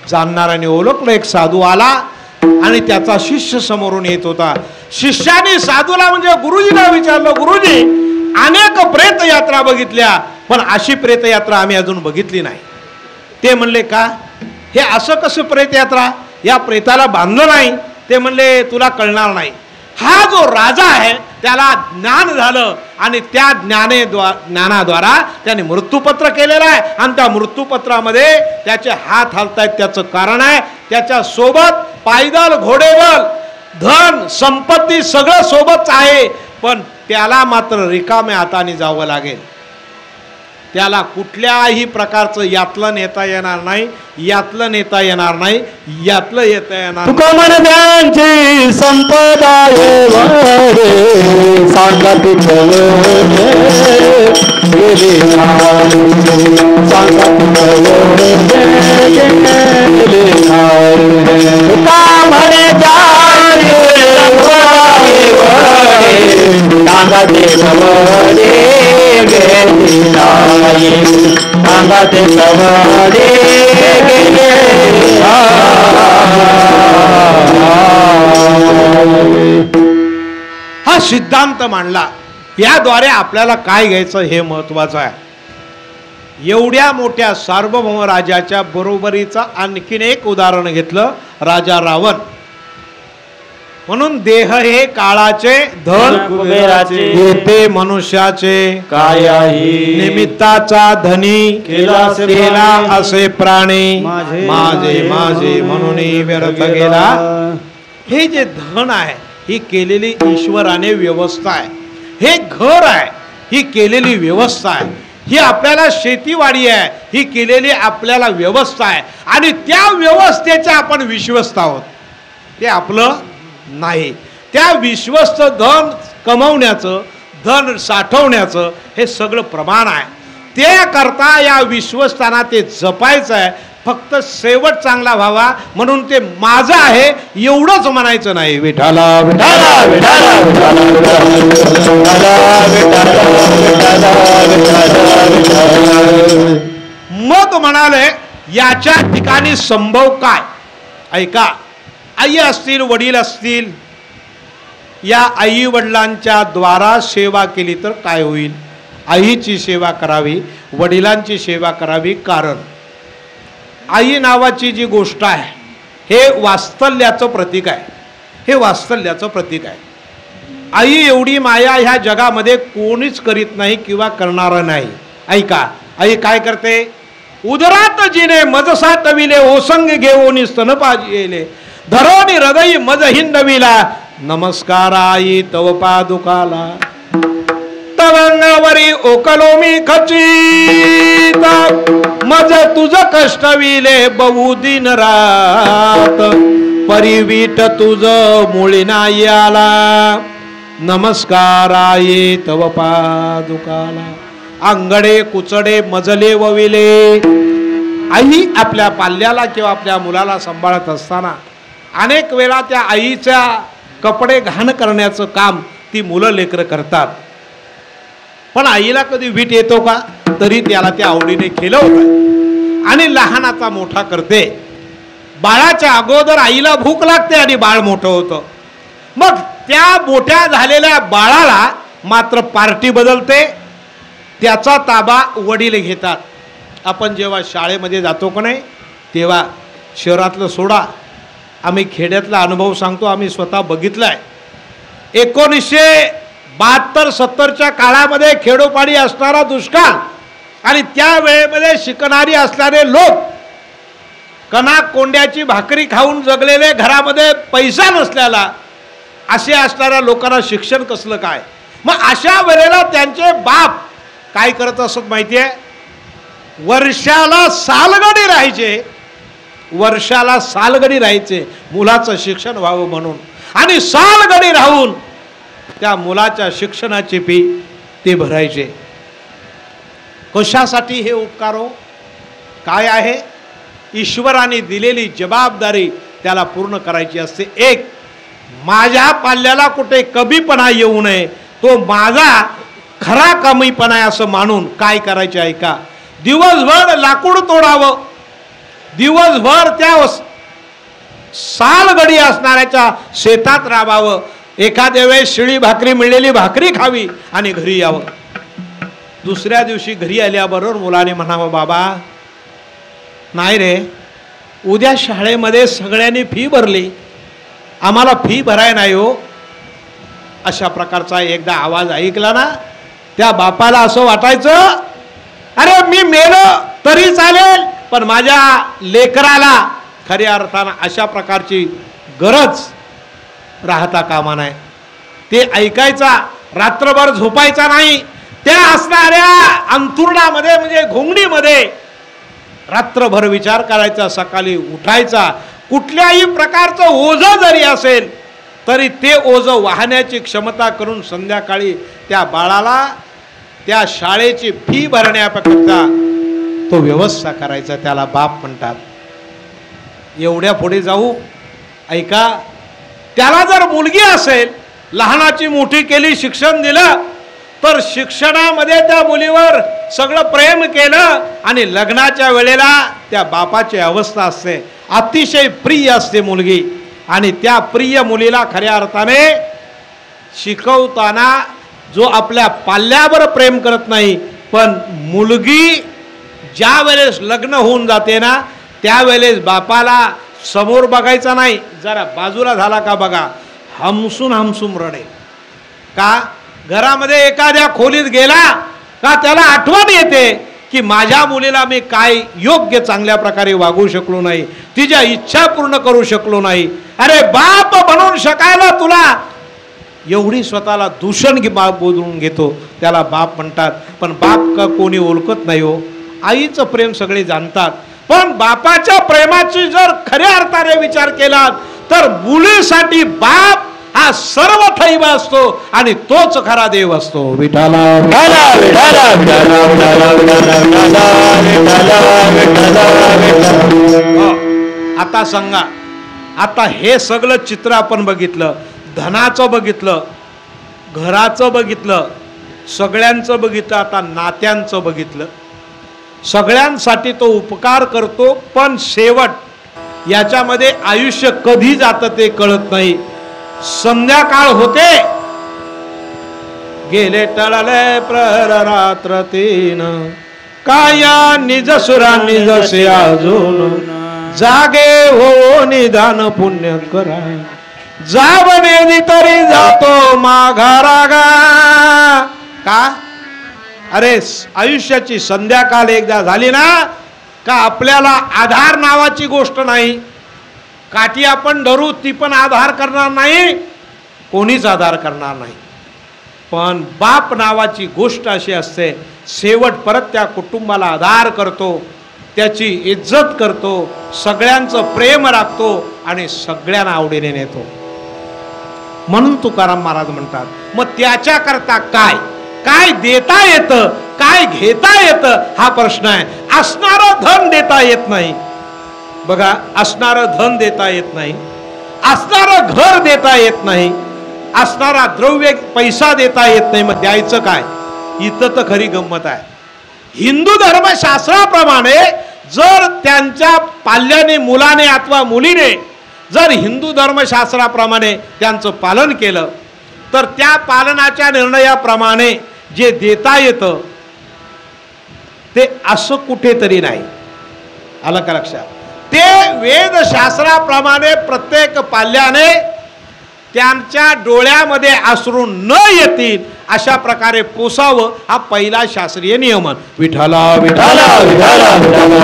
जाणणाऱ्याने ओळखलं. एक साधू आला आणि त्याचा शिष्य समोरून येत होता. शिष्याने साधूला म्हणजे गुरुजीला विचारलं, गुरुजी अनेक प्रेतयात्रा बघितल्या पण अशी प्रेतयात्रा आम्ही अजून बघितली नाही. ते म्हणले का, हे असं कसं प्रेतयात्रा, या प्रेताला बांधलं नाही. ते म्हणले तुला कळणार नाही, हा जो राजा आहे त्याला ज्ञान झालं आणि त्या ज्ञानाद्वारा त्याने मृत्यूपत्र केलेलं आहे आणि त्या मृत्यूपत्रामध्ये त्याचे हात हलतायत. त्याचं कारण आहे त्याच्या सोबत पायदल घोडेबल धन संपत्ती सगळं सोबतच आहे, पण त्याला मात्र रिकाम्या हाताने जावं लागेल. त्याला कुठल्याही प्रकारचं यातलं नेता येणार नाही, यातलं नेता येणार नाही, यातलं येता येणार. तुका मन त्यांची संपदा सांगत हा सिद्धांत मांडला. याद्वारे आपल्याला काय घ्यायचं हे महत्वाचं आहे. एवढ्या मोठ्या सार्वभौम राजाच्या बरोबरीचं आणखीन एक उदाहरण घेतलं, राजा रावण. म्हणून देह हे काळाचे, धन कुबेराचे, येते मनुष्याचे, कायाही निमित्ताचा धनी केला असे प्राणी, माझे माझे म्हणून व्यर्थ गेला. हे जे धन आहे ही केलेली ईश्वराने व्यवस्था आहे, हे घर आहे ही केलेली व्यवस्था आहे, ही आपल्याला शेतीवाडी आहे ही केलेली आपल्याला व्यवस्था आहे आणि त्या व्यवस्थेचे आपण विश्वस्त आहोत. ते आपलं नाही. त्या विश्वस्त धन कमवण्याचं, धन साठवण्याचं हे सगळं प्रमाण आहे. ते करता या विश्वस्ताना ते जपायचं आहे. फक्त शेवट चांगला व्हावा म्हणून ते माझं आहे एवढंच म्हणायचं नाही. विठाला विठाला विठाला मग म्हणाले याच्या ठिकाणी संभव काय. ऐका, आई असतील, वडील असतील, या आई वडिलांच्या द्वारा सेवा केली तर काय होईल. आईची सेवा करावी, वडिलांची सेवा करावी. कारण आई नावाची जी गोष्ट आहे हे वात्सल्याचं प्रतीक आहे, हे वात्सल्याचं प्रतीक आहे. आई एवढी माया ह्या जगामध्ये कोणीच करीत नाही किंवा करणार नाही. ऐका, आई काय करते, उदरात जिने मजसा तविले ओसंग घेऊन स्तनपाजिले धरोनी हृदय मज हिंदविला नमस्कार आई तव पादुकाला तवंगावरी ओकलो मी खचित मज तुझ कष्टविले बहु दिन रात परिवीट तुझ मुळी नाही आला नमस्कार आई तव पादुकाला. अंगडे कुचडे मजले वविले. आई आपल्या पाल्याला किंवा आपल्या मुलाला सांभाळत असताना अनेक वेळा त्या आईच्या कपडे घाण करण्याचं काम ती मुलं लेकरं करतात. पण आईला कधी वीट येतो का, तरी त्याला त्या आवडीने खेळवतात आणि लहानाचा मोठा करते. बाळाच्या अगोदर आईला भूक लागते आणि बाळ मोठं होतं. मग त्या मोठ्या झालेल्या बाळाला मात्र पार्टी बदलते, त्याचा ताबा वडील घेतात. आपण जेव्हा शाळेमध्ये जातो का नाही, तेव्हा शहरातलं सोडा, आम्ही खेड्यातला अनुभव सांगतो, आम्ही स्वतः बघितलाय. 1972-70च्या काळामध्ये खेडोपाडी असणारा दुष्काळ आणि त्या वेळेमध्ये शिकणारी असणारे लोक, कणा कोंड्याची भाकरी खाऊन जगलेले, घरामध्ये पैसा नसल्याला असे असणाऱ्या लोकांना शिक्षण कसलं काय? मग अशा वेळेला त्यांचे बाप काय करत असत माहिती आहे? वर्षाला सालगडी राहायचे, वर्षाला सालगडी राहायचे मुलाचं शिक्षण व्हावं म्हणून, आणि सालगडी राहून त्या मुलाच्या शिक्षणाची फी ते भरायचे. कशासाठी हे उपकार हो? काय आहे? ईश्वराने दिलेली जबाबदारी त्याला पूर्ण करायची असते. एक, माझ्या पाल्याला कुठे कमीपणा येऊ नये, तो माझा खरा कमीपणा आहे असं मानून काय करायचे ऐका. दिवसभर लाकूड तोडावं, दिवसभर त्या सालगडी असणाऱ्याच्या शेतात राबावं, एखाद्या वेळेस शिळी भाकरी मिळलेली भाकरी खावी आणि घरी यावं. दुसऱ्या दिवशी घरी आल्याबरोबर मुलाने म्हणावं, बाबा नाही रे, उद्या शाळेमध्ये सगळ्यांनी फी भरली, आम्हाला फी भराय नाही हो. अशा प्रकारचा एकदा आवाज ऐकला ना, त्या बापाला असं वाटायचं, अरे मी मेलो तरी चालेल, पण माझ्या लेकराला खऱ्या अर्थानं अशा प्रकारची गरज राहता कामा नये. ते ऐकायचा, रात्रभर झोपायचा नाही, त्या असणाऱ्या अंथरुणामध्ये म्हणजे घोंगडीमध्ये रात्रभर विचार करायचा, सकाळी उठायचा. कुठल्याही प्रकारचं ओझं जरी असेल तरी ते ओझं वाहण्याची क्षमता करून संध्याकाळी त्या बाळाला त्या शाळेची फी भरण्यापेक्षा तो व्यवस्था करायचा, त्याला बाप म्हणतात. एवढ्या पुढे जाऊ ऐका, त्याला जर मुलगी असेल, लहानाची मोठी केली, शिक्षण दिलं, तर शिक्षणामध्ये त्या मुलीवर सगळं प्रेम केलं आणि लग्नाच्या वेळेला त्या बापाची अवस्था असते, अतिशय प्रिय असते मुलगी, आणि त्या प्रिय मुलीला खऱ्या अर्थाने शिकवताना जो आपल्या पाल्यावर प्रेम करत नाही, पण मुलगी ज्या वेळेस लग्न होऊन जाते ना, त्यावेळेस बापाला समोर बघायचा नाही, जरा बाजूला झाला का बघा, हमसून हमसून रडेल. का? घरामध्ये एखाद्या खोलीत गेला का त्याला आठवण येते की माझ्या मुलीला मी काय योग्य चांगल्या प्रकारे वागू शकलो नाही, तिच्या इच्छा पूर्ण करू शकलो नाही. अरे बाप बनवून शकायला तुला एवढी स्वतःला दूषण बोलून घेतो, त्याला बाप म्हणतात. पण बाप का कोणी ओळखत नाही हो. आईचं प्रेम सगळे जाणतात, पण बापाच्या प्रेमाची जर खऱ्या अर्थाने विचार केला तर मुलीसाठी बाप हा सर्व थैव असतो आणि तोच खरा देव असतो. विठाला विठाला विठाला विठाला विठाला विठाला विठाला. आता सांगा, आता हे सगळं चित्र आपण बघितलं, धनाचं बघितलं, घराचं बघितलं, सगळ्यांचं बघितलं, आता नात्यांचं बघितलं. सगळ्यांसाठी तो उपकार करतो, पण शेवट याच्यामध्ये आयुष्य कधी जातं ते कळत नाही. संध्याकाळ होते, गेले टळले प्रहर रात्र तीन, काया निज सुरा निजसे अजून, जागे हो निदान पुण्य करा, जावने तरी जातो माघारागा. का? अरे आयुष्याची संध्याकाळ एकदा झाली ना का आपल्याला आधार नावाची गोष्ट नाही. काठी आपण धरू ती पण आधार करणार नाही, कोणीच आधार करणार नाही. पण बाप नावाची गोष्ट अशी असते, शेवट परत त्या कुटुंबाला आधार करतो, त्याची इज्जत करतो, सगळ्यांचं प्रेम राखतो आणि सगळ्यांना आवडीने नेतो. म्हणून तुकाराम महाराज म्हणतात, मग त्याच्याकरता काय काय देता येतं, काय घेता येतं हा प्रश्न आहे. असणारं धन देता येत नाही बघा, असणारं धन देता येत नाही, असणारं घर देता येत नाही, असणारा द्रव्य पैसा देता येत नाही. मग द्यायचं काय? इथं तर खरी गंमत आहे. हिंदू धर्मशास्त्राप्रमाणे जर त्यांच्या पाल्याने, मुलाने अथवा मुलीने जर हिंदू धर्मशास्त्राप्रमाणे त्यांचं पालन केलं तर त्या पालनाच्या निर्णयाप्रमाणे जे देता येतं ते असं कुठेतरी नाही. आलं का लक्षात? ते वेदशास्त्राप्रमाणे प्रत्येक पाल्याने त्यांच्या डोळ्यामध्ये अश्रू न येतील अशा प्रकारे पोसावं, हा पहिला शास्त्रीय नियम. विठाला विठाला विठाला विठाला.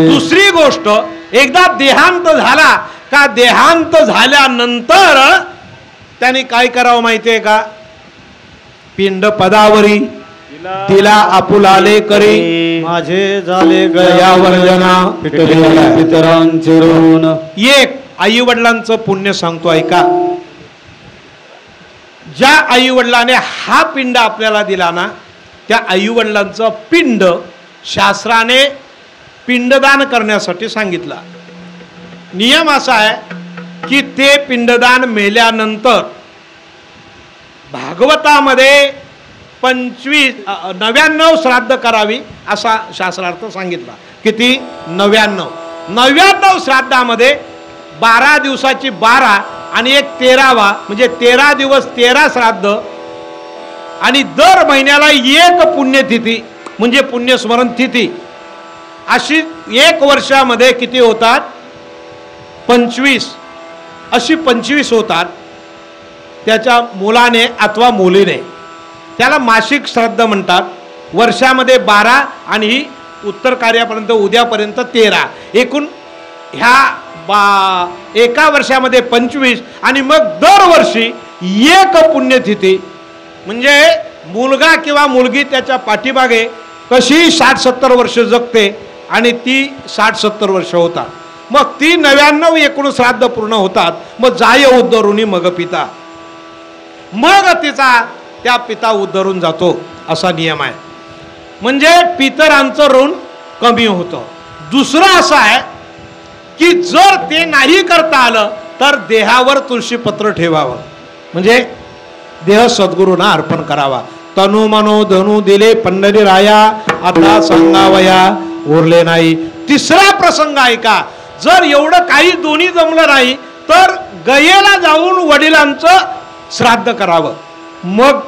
दुसरी गोष्ट, एकदा देहांत झाला का देहांत झाल्यानंतर त्याने काय करावं माहितीये का? पिंड पदावरी तिला आपुलाले करी माझे झाले गयावर्जना पितरांचे ऋण. एक आई वडिलांचं पुण्य सांगतो ऐका. ज्या आई वडिलाने हा पिंड आपल्याला दिला ना त्या आई वडिलांचं पिंड शास्त्राने पिंडदान करण्यासाठी सांगितलं. नियम असा आहे की ते पिंडदान मेल्यानंतर भागवतामध्ये 99 श्राद्ध करावी असा शास्त्रार्थ सांगितला. किती? 99 श्राद्धामध्ये 12 दिवसाची 12 आणि एक 13वा म्हणजे 13 दिवस 13 श्राद्ध आणि दर महिन्याला एक पुण्यतिथी म्हणजे पुण्यस्मरण तिथी अशी 1 वर्षामध्ये किती होतात? 25. अशी 25 होतात त्याच्या मुलाने अथवा मुलीने. त्याला मासिक श्राद्ध म्हणतात. वर्षामध्ये 12 आणि ही उत्तर कार्यापर्यंत उद्यापर्यंत 13 एकूण ह्या एका वर्षामध्ये 25 आणि मग दरवर्षी एक पुण्यतिथी म्हणजे मुलगा किंवा मुलगी त्याच्या पाठीमागे कशी 60-70 वर्ष जगते आणि ती 60-70 वर्ष होतात. मग ती 99 एकूण श्राद्ध पूर्ण होतात. मग जाय उद्धरुनी मग पिता, मग तिचा त्या पिता उद्धरून जातो असा नियम आहे. म्हणजे पितरांचं ऋण कमी होतं. दुसरं असं आहे की जर ते नाही करता आलं तर देहावर तुळशीपत्र ठेवावं म्हणजे देह सद्गुरूंना अर्पण करावा. तनु मनो धनु दिले पंढरी राया आता सांगावया उरले नाही. तिसरा प्रसंग आहे का? जर एवढं काही दोन्ही जमलं नाही तर गयेला जाऊन वडिलांचं श्राद्ध करावं. मग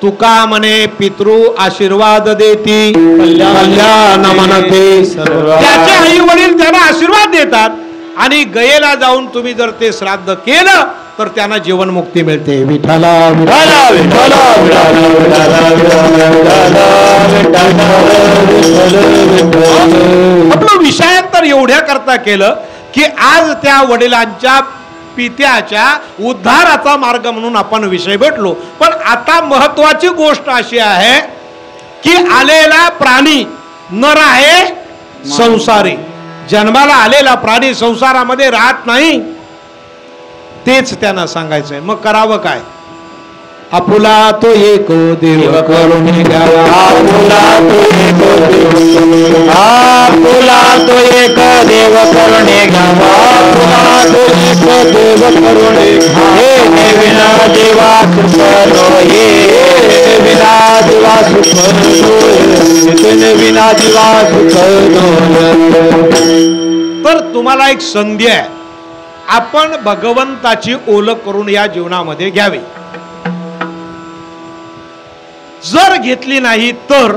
तुका म्हणे पितृ आशीर्वाद देती कल्याण म्हणते. त्याचे आई वडील त्यांना आशीर्वाद देतात आणि गयेला जाऊन तुम्ही जर ते श्राद्ध केलं तर त्यांना जीवनमुक्ती मिळते. विठ्ठला विठ्ठला विठ्ठला आपलं विषयांतर एवढ्या करता केलं की आज त्या वडिलांच्या पित्याच्या उद्धाराचा मार्ग म्हणून आपण विषय भेटलो. पण आता महत्वाची गोष्ट अशी आहे की आलेला प्राणी नर आहे संसारी. जन्माला आलेला प्राणी संसारामध्ये राहत नाही तेच त्यांना सांगायचंय. मग करावं काय? आपुला तो एक देव करून घ्यावा. आपुला तो एक देव करून घ्यावा. आपुला तो एक देव करून हे विना देवा सुखरो हे विना देवा सुखरो विना देवा सुखरो. तर तुम्हाला एक संधी आहे. आपण भगवंताची ओळख करून या जीवनामध्ये घ्यावी. जर घेतली नाही तर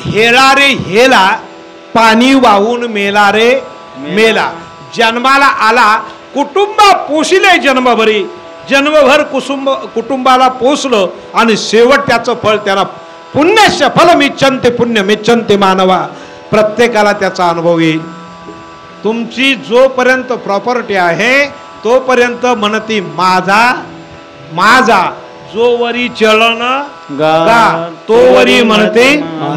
हेला रे हेला पाणी वाहून मेला रे मेला. जन्माला आला कुटुंबा पोशिले जन्मभरी जन्मभर कुटुंबाला पोसलं आणि शेवट त्याचं फळ त्याला पुण्यस्य फल मिच्छन्ते पुण्य मिच्छन्ते मानवा. प्रत्येकाला त्याचा अनुभव येईल. तुमची जोपर्यंत प्रॉपर्टी आहे तोपर्यंत म्हणती माझा माझा. जोवरी चलन गा तोवरी म्हणते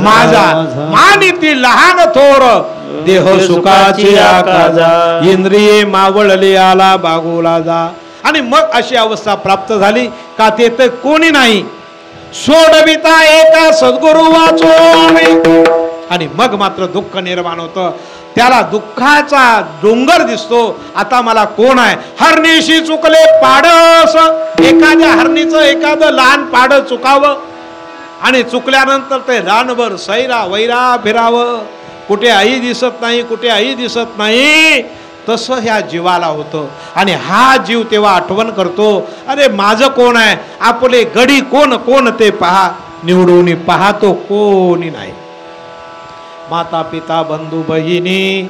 माझा. मानिती लहान थोर देह सुखाची आकाजा. इंद्रिये मावळले आला बागोला जा. आणि मग अशी अवस्था प्राप्त झाली का तेथे कोणी नाही सोडविता एका सद्गुरु वाचो. आणि मग मात्र दुःख निर्माण होतं. त्याला दुःखाचा डोंगर दिसतो. आता मला कोण आहे? हरणीशी चुकले पाडस. एखाद्या हरणीचं एखादं लहान पाड चुकावं आणि चुकल्यानंतर ते रानभर सैरा वैरा फिरावं. कुठे आई दिसत नाही कुठे आई दिसत नाही तसं ह्या जीवाला होतं. आणि हा जीव तेव्हा आठवण करतो अरे माझं कोण आहे? आपले गडी कोण कोण ते पहा. निवडून पाहतो कोणी नाही. माता पिता बंधू बहिणी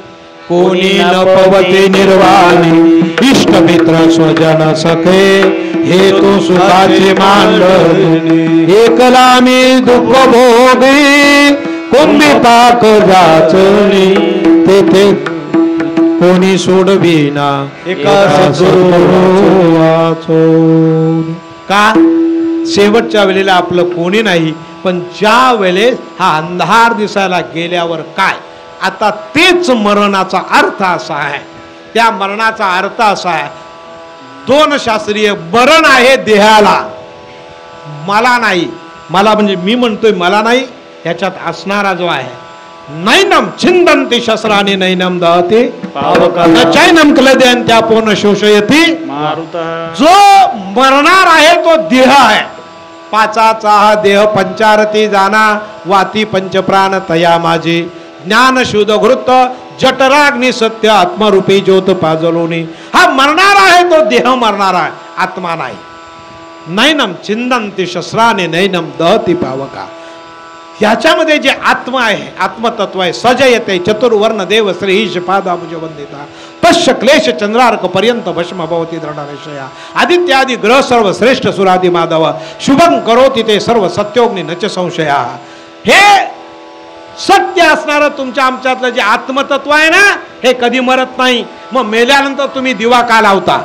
कोणी न पवते निर्वाणी. इष्ट मित्र स्वजन सखे हे तो सुखाचे मांडणी. एकला मी दुःख भोगी कुंभी पाक जाचणी. तेथे कोणी सोडविना एका सद्गुरू वाचून. का शेवटच्या वेळेला आपलं कोणी नाही, पण ज्या वेळेस हा अंधार दिसायला गेल्यावर काय, आता तेच मरणाचा अर्थ असा आहे. त्या मरणाचा अर्थ असा आहे, दोन शास्त्रीय मरण आहे देहाला, मला नाही. मला म्हणजे मी म्हणतोय मला नाही, ह्याच्यात असणारा जो आहे नैनम छिंदन्ति शस्त्राणि नैनम दहति न चैनम क्लेदयन् त्यापो न शोषयति. जो मरणार आहे तो देह आहे. पाचाचा हा देह पंचारती जाना वाती पंचप्राण तया माझी. ज्ञान शुद्ध घृत जठराग्नी सत्य आत्मरूपी ज्योत पाजलोनी. हा मरणार आहे तो देह मरणार आहे, आत्मा नाही. नैनम छिंदन्ति शस्त्राणि नैनम दहति पावका. ह्याच्यामध्ये जे आत्मा आहे, आत्मतत्व आहे, सजयते चतुर्वर्ण देव श्रीश पादाबुज वंदिता पश्य क्लेश चंद्रार्क पर्यंत भस्म भवती दृढनिश्चया. आदित्यादि ग्रह सर्व श्रेष्ठ सुरादि माधव शुभं करोति ते सर्व सत्योग्नी नच संशया. हे सत्य असणारं तुमच्या आमच्यातलं जे आत्मतत्व आहे ना, हे कधी मरत नाही. मग मेल्यानंतर तुम्ही दिवा का लावता?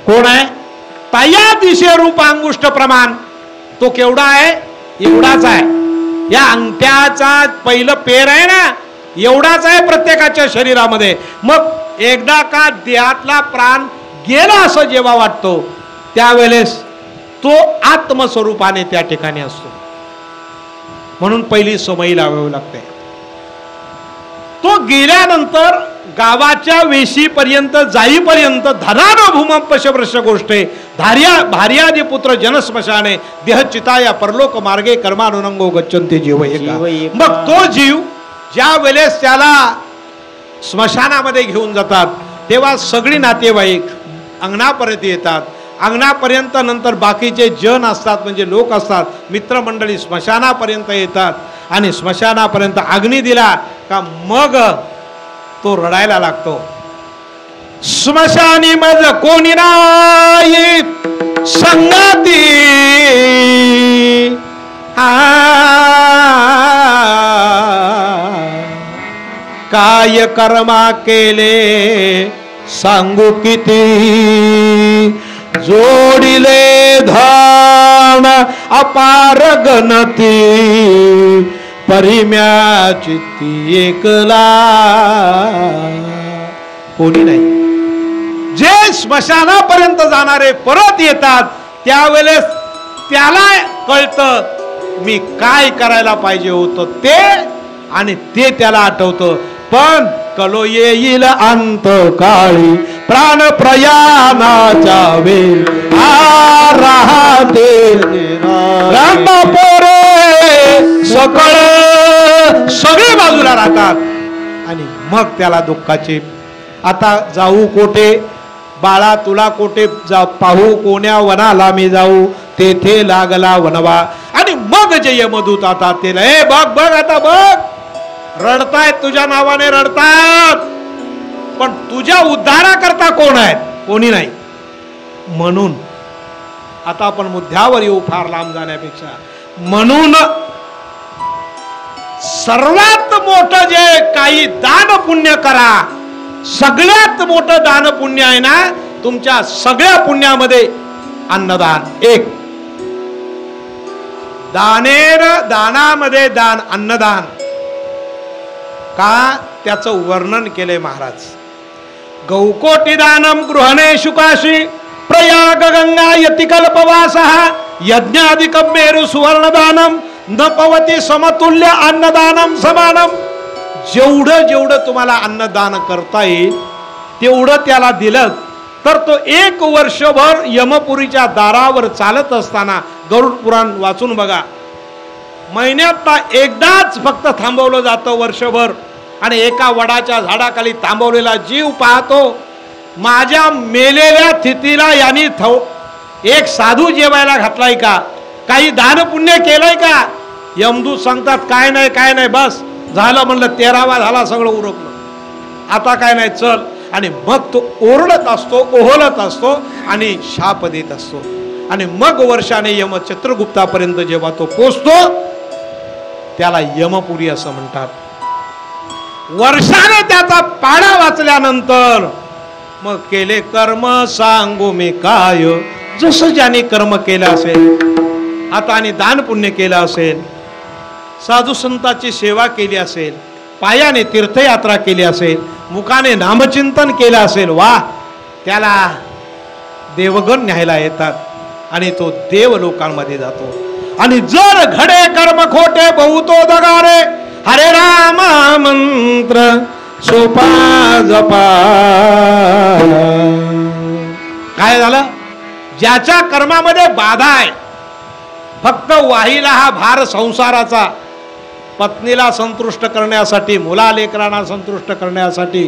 कोण आहे? तया दिशे रूप अंगुष्ठ प्रमाण. तो केवढा आहे? एवढाच आहे. या अंगठ्याचा पहिलं पेर आहे ना, एवढाच आहे प्रत्येकाच्या शरीरामध्ये. मग एकदा का देहातला प्राण गेला असं जेव्हा वाटतो, त्यावेळेस तो आत्मस्वरूपाने त्या ठिकाणी असतो. म्हणून पहिली समयी लावावी लागते. तो गेल्यानंतर गावाच्या वेशीपर्यंत जाईपर्यंत धनानो भूम पशवृष गोष्टे भार्यादि पुत्र जनस्मशाने देहचिताया परलोक मार्गे कर्मानुनंगो गच्छन्ते जीव एका. मग तो जीव ज्या वेळेस त्याला स्मशानामध्ये घेऊन जातात, तेव्हा सगळी नातेवाईक अंगणापर्यंत येतात. अंगणापर्यंत नंतर बाकीचे जन असतात, म्हणजे लोक असतात, मित्रमंडळी स्मशानापर्यंत येतात. आणि स्मशानापर्यंत अग्नी दिला का मग तो रडायला लागतो. स्मशानी मज कोणी नाही संगती, काय कर्मा केले सांगू किती. जोडिले धान अपार गणती, परिम्या चित्ती एकला कोणी नाही. जे स्मशानापर्यंत जाणारे परत येतात, त्यावेळेस त्याला कळतं मी काय करायला पाहिजे होतं ते, आणि ते त्याला आठवतं. पण कलो येईल अंत काळी प्राण प्रयाणाच्या वेळ राहते पोरे सकळ सगळे बाजूला राहतात. आणि मग त्याला दुःखाची, आता जाऊ कोठे बाळा तुला कोठे जा पाहू, कोण्या वनाला मी जाऊ तेथे लागला वनवा. आणि मग जे यमदूत आता ते बघ बघ आता बघ, रडतायत तुझ्या नावाने रडतात, पण तुझ्या उद्धाराकरता कोण आहेत? कोणी नाही. म्हणून आता आपण मुद्द्यावर येऊ फार लांब जाण्यापेक्षा. म्हणून सर्वात मोठं जे काही दान पुण्य करा, सगळ्यात मोठं दान पुण्य आहे ना, तुमच्या सगळ्या पुण्यामध्ये अन्नदान. एक दानेर दानामध्ये दान, अन्नदान. का त्याचं वर्णन केले महाराज. गौकोटी दानम गृहणे शुकाशी प्रयाग गंगा यति कल्पवासः यज्ञादिकं मेरु सुवर्णदानम न पवती समतुल्य अन्नदानम समानम. जेवढं जेवढं तुम्हाला अन्नदान करता येईल तेवढं त्याला दिलं तर तो एक वर्षभर यमपुरीच्या दारावर चालत असताना, गरुड पुराण वाचून बघा, महिन्यातला एकदाच फक्त थांबवलं जातं वर्षभर. आणि एका वडाच्या झाडाखाली थांबवलेला जीव पाहतो, माझ्या मेलेल्या तिथीला यांनी एक साधू जेवायला घातलाय का, काही दान पुण्य केलंय का? यमदूत सांगतात काय नाही काय नाही, बस झालं. म्हणलं 13वा झाला, सगळं उरकलं, आता काय नाही, चल. आणि मग तो ओरडत असतो, ओहलत असतो आणि शाप देत असतो. आणि मग वर्षाने यम चित्रगुप्तापर्यंत जेव्हा तो पोचतो, त्याला यमपुरी असं म्हणतात. वर्षाने त्याचा पाडा वाचल्यानंतर मग केले कर्म सांगू मी काय, जसं ज्याने कर्म केलं असेल, हाताने दान पुण्य केलं असेल, साधू संतांची सेवा केली असेल, पायाने तीर्थयात्रा केली असेल, मुखाने नामचिंतन केलं असेल, वा त्याला देवगण न्यायला येतात आणि तो देव लोकांमध्ये जातो. आणि जर घडे कर्म खोटे बहुतो दगारे, हरे राम मंत्र सोपा जपा. काय झालं? ज्याच्या कर्मामध्ये बाधा आहे, फक्त वाहिला हा भार संसाराचा, पत्नीला संतुष्ट करण्यासाठी, मुला लेकरांना संतुष्ट करण्यासाठी,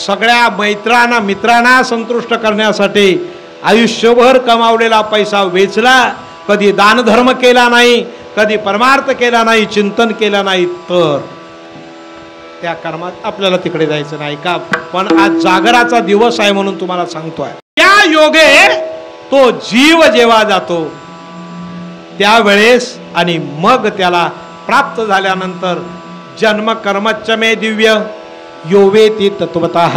सगळ्या मैत्रांना मित्रांना संतुष्ट करण्यासाठी आयुष्यभर कमावलेला पैसा वेचला, कधी दानधर्म केला नाही, कधी परमार्थ केला नाही, चिंतन केलं नाही, तर त्या कर्मात आपल्याला तिकडे जायचं नाही का. पण आज जागराचा दिवस आहे म्हणून तुम्हाला सांगतोय, त्या योगे तो जीव जेव्हा जातो त्यावेळेस आणि मग त्याला प्राप्त झाल्यानंतर जन्म कर्मच्च मे दिव्य योवेती तत्वतः,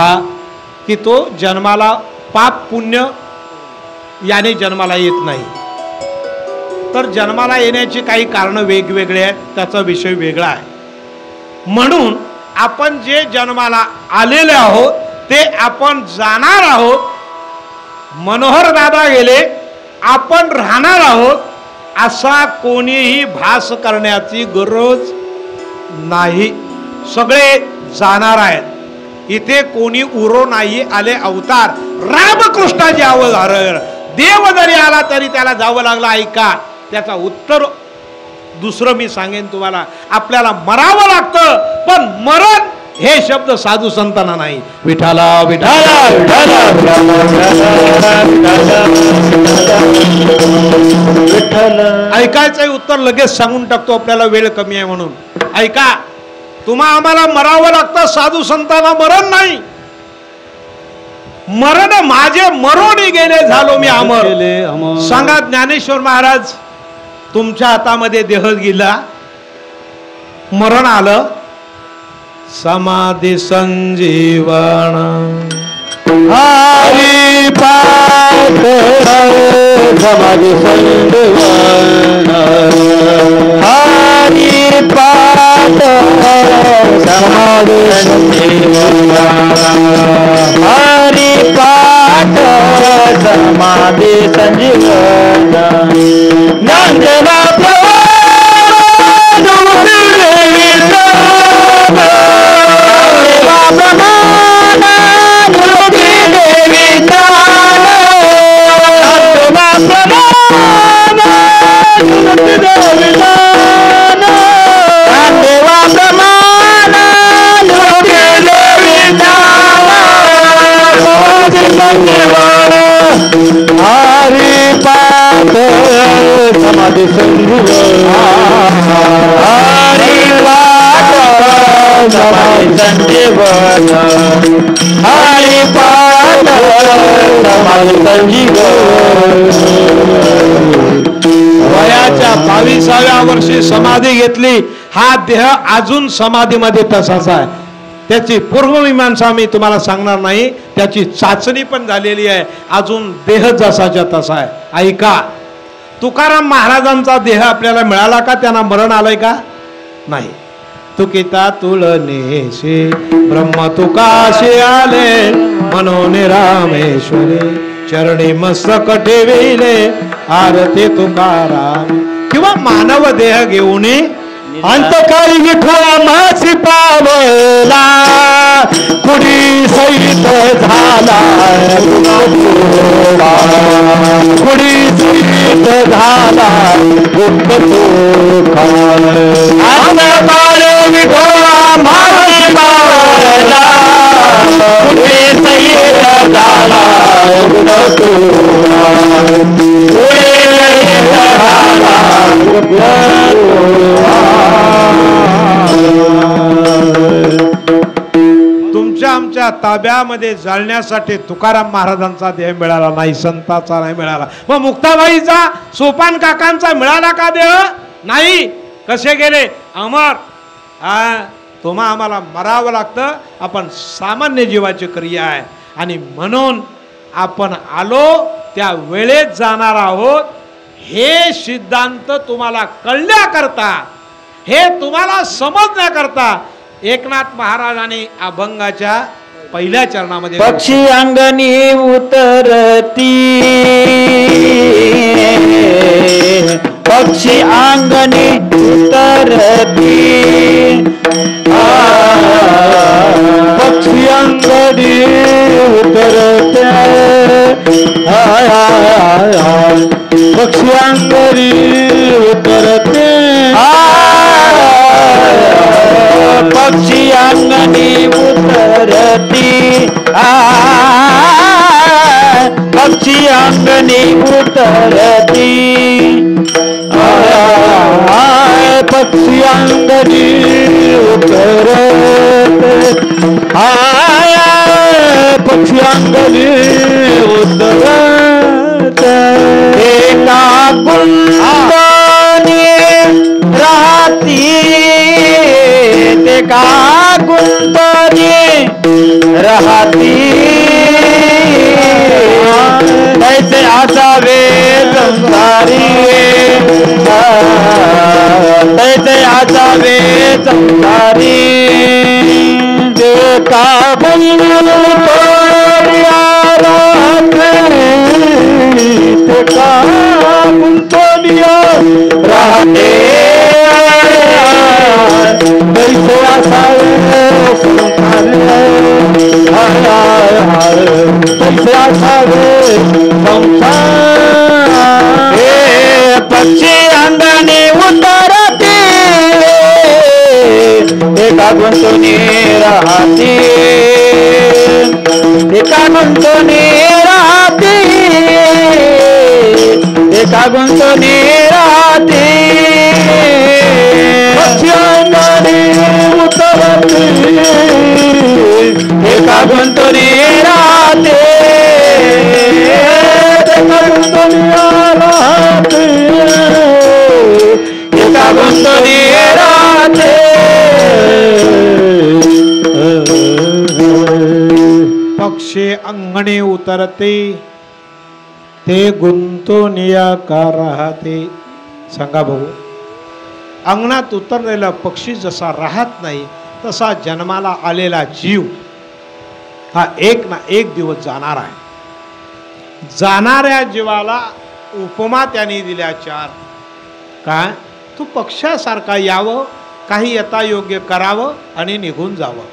की तो जन्माला पाप पुण्य याने जन्माला येत नाही. तर जन्माला येण्याची काही कारणं वेगवेगळे आहेत, त्याचा विषय वेगळा आहे. म्हणून आपण जे जन्माला आलेले आहोत ते आपण जाणार आहोत. मनोहर दादा गेले, आपण राहणार आहोत, असा कोणीही भास करण्याची गरज नाही. सगळे जाणार आहेत. इथे कोणी उरो नाही आले अवतार. रामकृष्णाचे अवतार. देव जरी आला तरी त्याला जावं लागलं. ऐका त्याचा उत्तर दुसरं मी सांगेन तुम्हाला. आपल्याला मरावं लागतं, पण मरण हे शब्द साधू संतांना नाही. विठाला विठाला ऐकायचंय उत्तर लगेच सांगून टाकतो, आपल्याला वेळ कमी आहे म्हणून. ऐका, तुम्हा आम्हाला मरावं लागतं, साधू संतांना मरण नाही. मरण माझे मरोनी गेले, झालो मी अमर. सांगा ज्ञानेश्वर महाराज, तुमच्या हातामध्ये देह गेला, मरण आलं, समाधी संजीवन हरी पाठ समाधी संजीवन, हरी पाठ समाधी संजीवन, हरी पाठ समाधी संजीवन. नंदना हरी पाठ समाधी संजीवन, हरी पाठ समाधी संजीवन, हरी पाठ समाधी संजीवन. वयाच्या 22व्या वर्षी समाधी घेतली. हा देह अजून समाधीमध्ये तसाच आहे. त्याची पूर्वमीमांसा मी तुम्हाला सांगणार नाही, त्याची चाचणी पण झालेली आहे. अजून देह जसाच्या तसा आहे. ऐका, तुकाराम महाराजांचा देह आपल्याला मिळाला का? त्यांना मरण आलंय का? नाही. तुकिता तुळनेशी ब्रह्म तुकाशी आले, मनोने रामेश्वरे चरणी मस्तक ठेविले, आरती तुकाराम. किंवा मानव देह घेऊन अंतकाळी विठोबा मासी पावला, कुडी सहित झाला कुडी सहित झाला अंतकाळी विठोबा मासी पावला, कुडी सहित झाला तुमच्या आमच्या ताब्यामध्ये जाळण्यासाठी तुकाराम महाराजांचा देह मिळाला नाही, संतांचा नाही मिळाला. मग मुक्ताबाईचा, सोपान काकांचा मिळाला का देह? नाही. कसे गेले? अमर. तुम्हा आम्हाला मरावं लागतं. आपण सामान्य जीवाची क्रिया आहे आणि म्हणून आपण आलो त्या वेळेत जाणार आहोत. हे सिद्धांत तुम्हाला कळण्याकरता, हे तुम्हाला समजण्याकरता एकनाथ महाराजांनी अभंगाच्या पहिल्या चरणामध्ये पक्षी अंगणी उतरती, पक्षी अंगणी उतरती, पक्षी अंगणी उतरते, पक्षी अंगणी उतरते, पक्षी अंगणी उतरती, पक्षी अंगणी उतरती, पक्षी अंगणी उतरते, पक्षी अंगणी उतरते, एका कुंडाने राहती, ते का गुंतनी राहती, कैसे असावे संसारी, कैसे असावे संसारी, ते का गुंतनिया राहते, ते का गुंतनिया राहते, कैसे असावे संसारी, कैसे असावे संसार, पक्षी अंगणी उतरती, एका गुंतनी राहती, एका गुंतनी राहती, एका गुंतनी राहती, पक्षी अंगणी उतरती, एका गुंतनी राहते, एका गुंतनी राहते, एका गुंतनी राहते, पक्षी अंगणी उतरते, ते गुंतोनिया का राहते. सांगा भाऊ, अंगणात उतरलेला पक्षी जसा राहत नाही तसा जन्माला आलेला जीव हा एक ना एक दिवस जाणार आहे. जाणाऱ्या जीवाला उपमा त्यांनी दिल्या चार. काय? तू पक्षासारखा यावं, काही यथायोग्य करावं आणि निघून जावं.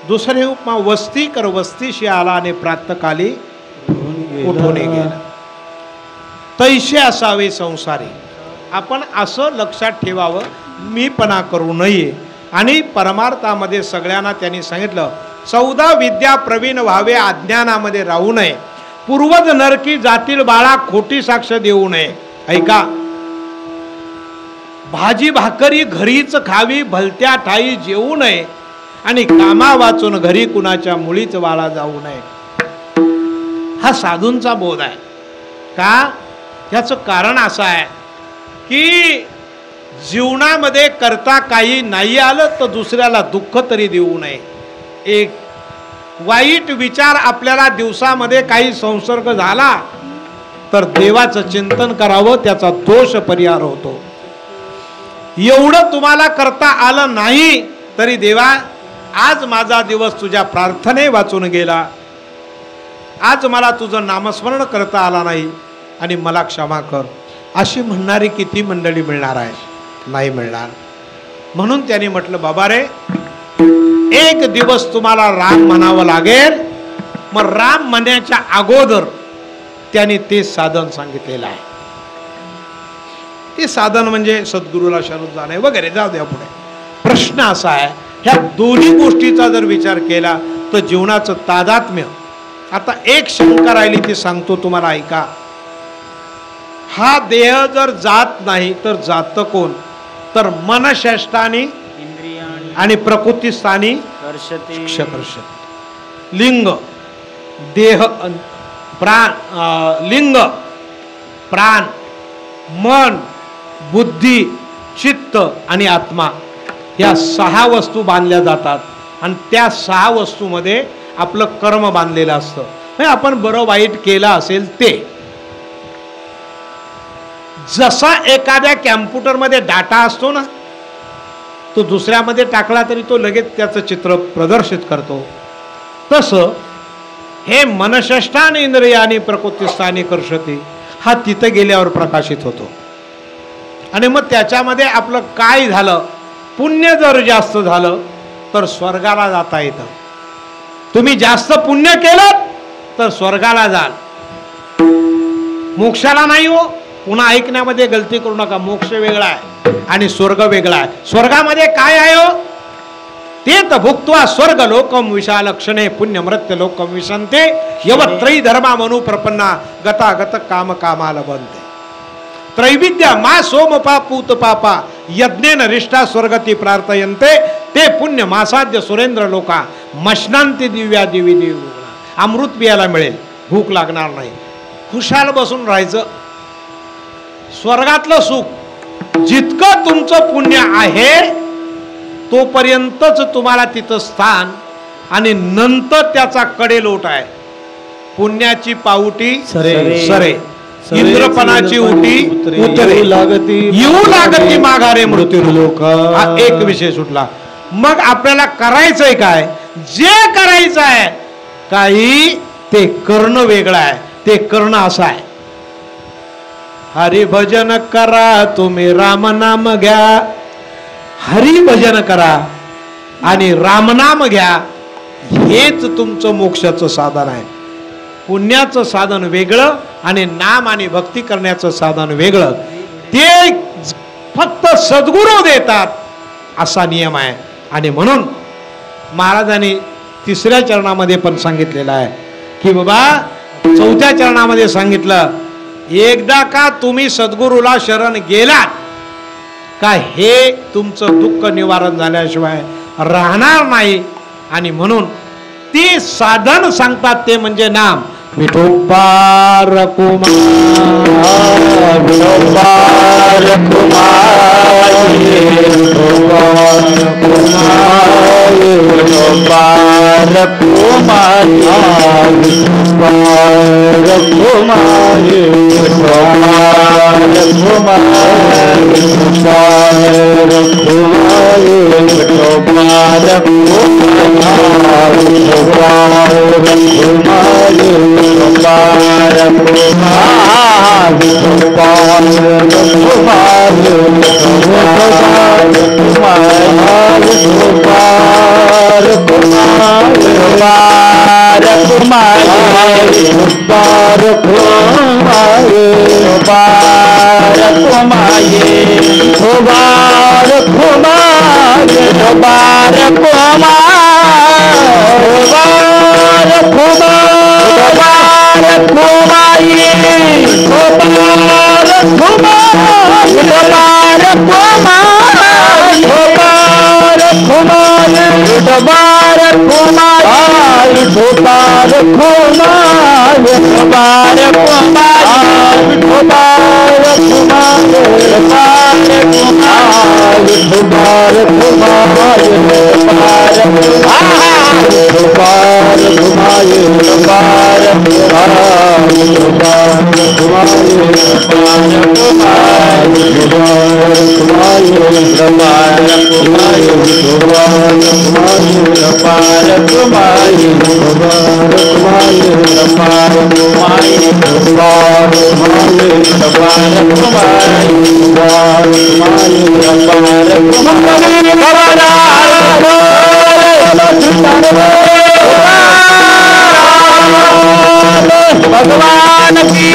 दुसरी उपमा, वस्ती कर, वस्तीशी आला आणि प्रातकाली उठून गेला. तैसे असावे संसारी. आपण असं लक्षात ठेवावं, मीपणा करू नये. आणि परमार्थामध्ये सगळ्यांना त्यांनी सांगितलं, 14 विद्या प्रवीण व्हावे, अज्ञानामध्ये राहू नये, पूर्वज नरकी जातील बाळा, खोटी साक्ष देऊ नये. ऐका, भाजी भाकरी घरीच खावी, भलत्या ठाई जेवू नये, आणि कामा वाचून घरी कुणाच्या मुळीच वाळा जाऊ नये. हा साधूंचा बोध आहे. का? याचं कारण असं आहे की जीवनामध्ये करता काही नाही आलं तर दुसऱ्याला दुःख तरी देऊ नये. एक वाईट विचार आपल्याला दिवसामध्ये काही संसर्ग झाला तर देवाचं चिंतन करावं, त्याचा दोष परिहार होतो. एवढं तुम्हाला करता आलं नाही तरी देवा, आज माझा दिवस तुझ्या प्रार्थने वाचून गेला, आज मला तुझं नामस्मरण करता आला नाही आणि मला क्षमा कर, अशी म्हणणारी किती मंडळी मिळणार आहे? नाही मिळणार. म्हणून त्यांनी म्हटलं, बाबा रे, एक दिवस तुम्हाला राम म्हणावं लागेल. मग राम म्हणण्याच्या अगोदर त्यांनी ते साधन सांगितलेलं आहे. ते साधन म्हणजे सद्गुरूला शरण जाणे वगैरे, जाऊ द्या पुढे. प्रश्न असा आहे, ह्या दोन्ही गोष्टीचा जर विचार केला तर जीवनाचं तादात्म्य. आता एक शंका राहिली, ती सांगतो तुम्हाला, ऐका. हा देह जर जात नाही तर जात कोण? तर मनश्रेष्ठानी आणि प्रकृतीस्थानी कर्षते. लिंग, देह, प्राण, लिंग, प्राण, मन, बुद्धी, चित्त आणि आत्मा, ह्या 6 वस्तू बांधल्या जातात आणि त्या 6 वस्तूमध्ये आपलं कर्म बांधलेलं असतं. म्हणजे आपण बरं वाईट केलं असेल ते. जसा एखाद्या कॅम्प्युटरमध्ये डाटा असतो ना, तो दुसऱ्यामध्ये टाकला तरी तो लगेच त्याचं चित्र प्रदर्शित करतो, तसं हे मनषष्ठान इंद्रियानी प्रकृतीस्थानी कर्षती हा तिथं गेल्यावर प्रकाशित होतो. आणि मग त्याच्यामध्ये आपलं काय झालं, पुण्य जर जास्त झालं तर स्वर्गाला जाता येतं. तुम्ही जास्त पुण्य केलं तर स्वर्गाला जाल, मोक्षाला नाही. हो, पुन्हा ऐकण्यामध्ये गलती करू नका. मोक्ष वेगळा आहे आणि स्वर्ग वेगळा आहे. स्वर्गामध्ये काय आहे हो, ते तर भुक्त्वा स्वर्ग लोकम विशालक्षणे पुण्य मृत्य लोकम विशंते यवत्रयी धर्मा मनु प्रपन्ना गता गत काम कामाला बनते. त्रैविद्या मा सोम पापूत पापा यज्ञेन रिष्ठा स्वर्गती प्रार्थयन्ते ते पुण्य मासाद्य सुरेंद्र लोका मशनांती दिव्या दिवी देव. अमृत पियाला मिळेल, भूक लागणार नाही, खुशाल बसून राहायचं. स्वर्गातलं सुख जितकं तुमचं पुण्य आहे तोपर्यंतच तुम्हाला तिथं स्थान, आणि नंतर त्याचा कडेलोट आहे. पुण्याची पाऊटी सरे, इंद्रपणाची उटी उतरे, येऊ लागती माघारे मृत्यू लोक. हा एक विषय सुटला. मग आपल्याला करायचंय काय, जे करायचं आहे काही ते करणं वेगळं आहे. ते करणं असं आहे, हरिभजन करा तुम्ही रामनाम घ्या, हरिभजन करा आणि रामनाम घ्या. हेच तुमचं मोक्षाचं साधन आहे. पुण्याचं साधन वेगळं आणि नाम आणि भक्ती करण्याचं साधन वेगळं. ते फक्त सद्गुरू देतात असा नियम आहे. आणि म्हणून महाराजांनी 3ऱ्या चरणामध्ये पण सांगितलेलं आहे की बाबा, 4थ्या चरणामध्ये सांगितलं, एकदा का तुम्ही सद्गुरूला शरण गेलात का हे तुमचं दुःख निवारण झाल्याशिवाय राहणार नाही. आणि म्हणून ते साधन सांगतात ते म्हणजे नाम. विठोबार कुमार, विठोबार कुमार, विठोबार कुमार, विठोबार कुमार, विठोबार कुमार, विठोबार कुमार, विठोबार कुमार, विठोबार कुमार, विठोबार कुमार, विठोबार कुमार, विठोबार कुमार, विठोबार कुमार, विठोबार कुमार, विठोबार कुमार, विठोबार कुमार, विठोबार कुमार, विठोबार कुमार, विठोबार भगवान की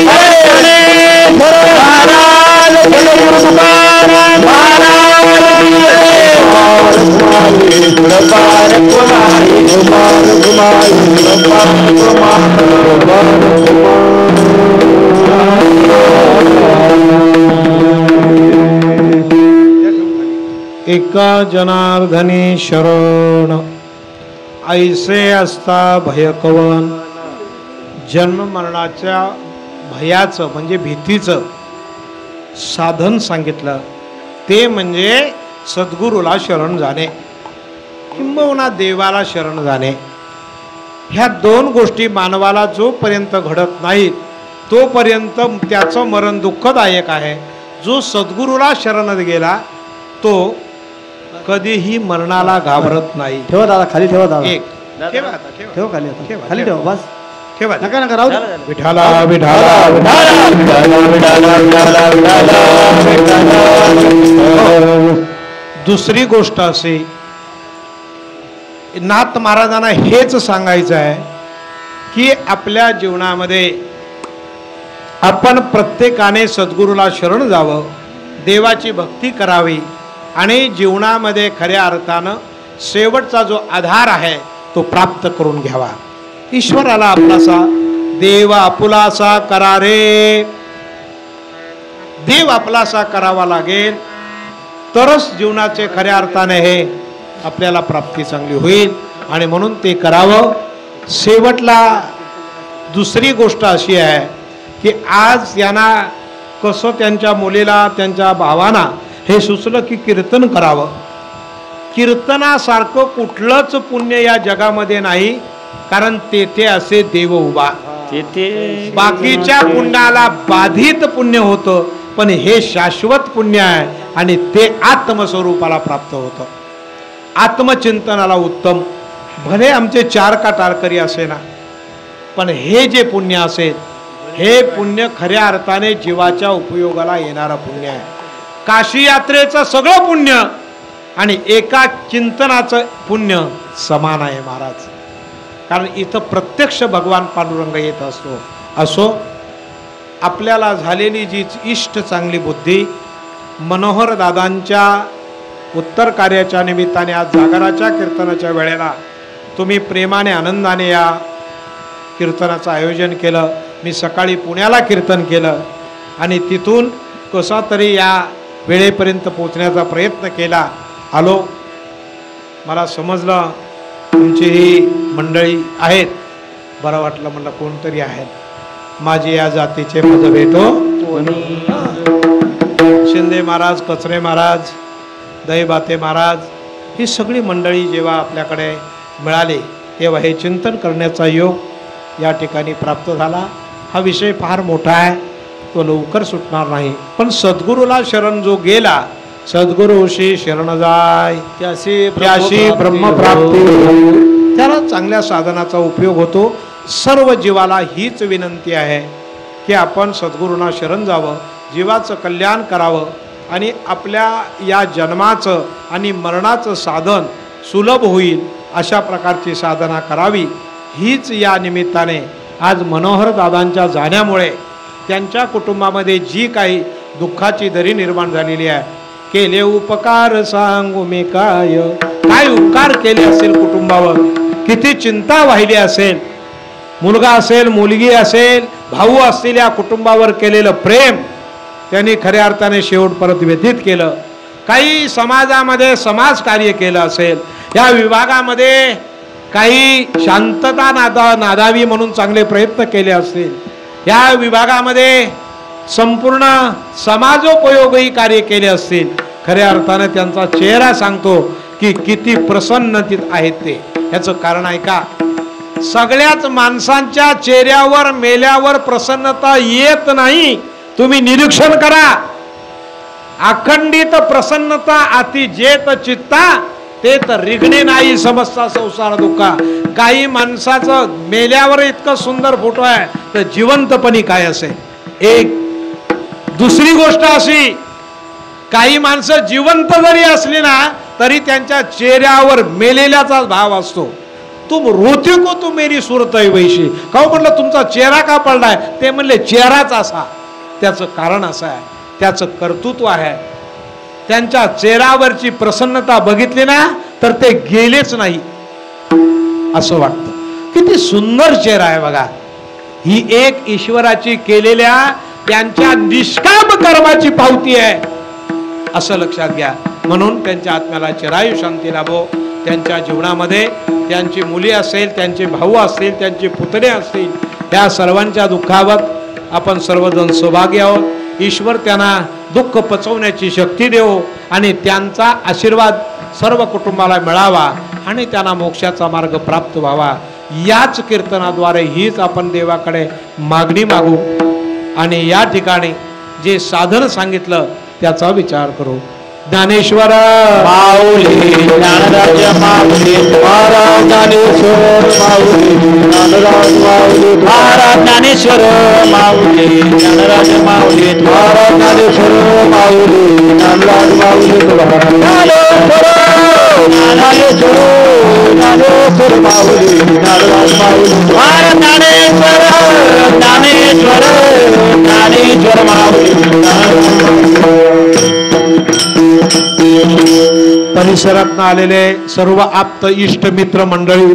एका जनार्दनी शरण ऐसे असता भयकवन. जन्म मरणाच्या भयाचं म्हणजे भीतीचं साधन सांगितलं ते म्हणजे सद्गुरूला शरण जाणे किंबहुना देवाला शरण जाणे, ह्या दोन गोष्टी मानवाला जोपर्यंत घडत नाहीत तोपर्यंत त्याचं मरण दुःखदायक आहे. जो सद्गुरूला शरण गेला तो कधीही मरणाला घाबरत नाही. ठेवा दादा, खाली ठेवा दादा. एक ठेवा आता, ठेवा खाली आता. ठेवा, खाली ठेवा. ठेवा बस. ठेवा. नका नका राहू द्या. विठाला विठाला दुसरी गोष्ट अशी, नाथ महाराजांना हेच सांगायचं आहे की आपल्या जीवनामध्ये आपण प्रत्येकाने सद्गुरूला शरण जावं, देवाची भक्ती करावी आणि जीवनामध्ये खऱ्या अर्थानं शेवटचा जो आधार आहे तो प्राप्त करून घ्यावा. ईश्वराला आपलासा देव आपुलासा करा रे. देव आपलासा करावा लागेल तरच जीवनाचे खऱ्या अर्थाने हे आपल्याला प्राप्ती चांगली होईल आणि म्हणून ते करावं. शेवटला दुसरी गोष्ट अशी आहे की आज यांना कसं त्यांच्या मुलीला त्यांच्या भावांना हे सुचलं की कीर्तन करावं. कीर्तनासारखं कुठलंच पुण्य या जगामध्ये नाही, कारण तेथे असे देव उभा. बाकीच्या पुण्याला बाधित पुण्य होतं, पण हे शाश्वत पुण्य आहे आणि ते आत्मस्वरूपाला प्राप्त होतं. आत्मचिंतनाला उत्तम. भले आमचे 4 का टाळकरी असे ना, पण हे जे पुण्य असेल हे पुण्य खऱ्या अर्थाने जीवाच्या उपयोगाला येणारं पुण्य आहे. काशी यात्रेचं सगळं पुण्य आणि एका चिंतनाचं पुण्य समान आहे महाराज. कारण इथं प्रत्यक्ष भगवान पांडुरंग येत असो. आपल्याला झालेली जी इष्ट चांगली बुद्धी, मनोहर दादांच्या उत्तर कार्याच्या निमित्ताने आज जागराच्या कीर्तनाच्या वेळेला तुम्ही प्रेमाने आनंदाने या कीर्तनाचं आयोजन केलं. मी सकाळी पुण्याला कीर्तन केलं आणि तिथून कसा तरी या वेळेपर्यंत पोचण्याचा प्रयत्न केला. आलो, मला समजलं तुमची ही मंडळी आहेत. बरं वाटलं, म्हणलं कोणतरी आहेत. माझे या जातीचे माझं भेटो शिंदे महाराज, कचरे महाराज, दहीबाते महाराज, ही सगळी मंडळी जेव्हा आपल्याकडे मिळाली तेव्हा हे चिंतन करण्याचा योग या ठिकाणी प्राप्त झाला. हा विषय फार मोठा आहे, तो लवकर सुटणार नाही. पण सद्गुरूला शरण जो गेला, सद्गुरूशी शरण जाय त्याशी ब्रह्मप्राप्ती, त्याला चांगल्या साधनाचा उपयोग होतो. सर्व जीवाला हीच विनंती आहे की आपण सद्गुरूंना शरण जावं, जीवाचं कल्याण करावं आणि आपल्या या जन्माचं आणि मरणाचं साधन सुलभ होईल अशा प्रकारची साधना करावी. हीच या निमित्ताने आज मनोहर दादांच्या जाण्यामुळे त्यांच्या कुटुंबामध्ये जी काही दुःखाची दरी निर्माण झालेली आहे, केले उपकार सांगू मी काय उपकार केले असेल कुटुंबावर, किती चिंता वाहिली असेल, मुलगा असेल, मुलगी असेल, भाऊ असतील, या कुटुंबावर केलेलं प्रेम त्यांनी खऱ्या अर्थाने शेवटपर्यंत व्यतीत केलं. काही समाजामध्ये समाजकार्य केलं असेल, या विभागामध्ये काही शांतता नादावी म्हणून चांगले प्रयत्न केले असतील, या विभागामध्ये संपूर्ण समाजोपयोगी कार्य केले असतील. खऱ्या अर्थाने त्यांचा चेहरा सांगतो की किती प्रसन्नतेत आहेत ते. याचं कारण आहे का, सगळ्याच माणसांच्या चेहऱ्यावर मेल्यावर प्रसन्नता येत नाही. तुम्ही निरीक्षण करा. अखंडित प्रसन्नता अति जेत चित्ता ते तर रिगणे नाही समजता संसार दुःखा. काही माणसाचं मेल्यावर इतकं सुंदर फोटो आहे तर जिवंतपणी काय असेल. एक दुसरी गोष्ट अशी, काही माणसं जिवंत जरी असली ना तरी त्यांच्या चेहऱ्यावर मेलेल्याचा भाव असतो. तुम रोते को तू मेरी सुरत आहे वैशी. का म्हटलं तुमचा चेहरा का पडलाय, ते म्हणले चेहराच असा. त्याचं कारण असं आहे, त्याचं कर्तृत्व आहे. त्यांच्या चेहऱ्यावरची प्रसन्नता बघितली ना तर ते गेलेच नाही असं वाटतं. किती सुंदर चेहरा आहे बघा. ही एक ईश्वराची केलेल्या त्यांच्या निष्काम कर्माची पावती आहे असं लक्षात घ्या. म्हणून त्यांच्या आत्म्याला चिरायू शांती लाभो. त्यांच्या जीवनामध्ये त्यांची मुली असेल, त्यांचे भाऊ असतील, त्यांचे पुतणे असतील, त्या सर्वांच्या दुःखावर आपण सर्वजण सहभागी आहोत. ईश्वर त्यांना दुःख पचवण्याची शक्ती देवो आणि त्यांचा आशीर्वाद सर्व कुटुंबाला मिळावा आणि त्यांना मोक्षाचा मार्ग प्राप्त व्हावा. याच कीर्तनाद्वारे हीच आपण देवाकडे मागणी मागू आणि या ठिकाणी जे साधन सांगितलं त्याचा विचार करू. ज्ञानेश्वर माऊली ज्ञानराज माऊली महाराज ज्ञानेश्वर माऊली ज्ञानराज माऊली महाराज ज्ञानेश्वर माऊली ज्ञानराज माऊली महाराज ज्ञानेश्वर माऊली ज्ञानराज माऊली ज्ञानेश्वर ज्ञानेश्वर ज्ञानेश्वर माऊली ज्ञानराज माऊली महाराज ज्ञानेश्वर ज्ञानेश्वर ज्ञानेश्वर माऊली परिसरात आलेले सर्व आप्त इष्ट मित्र मंडळी,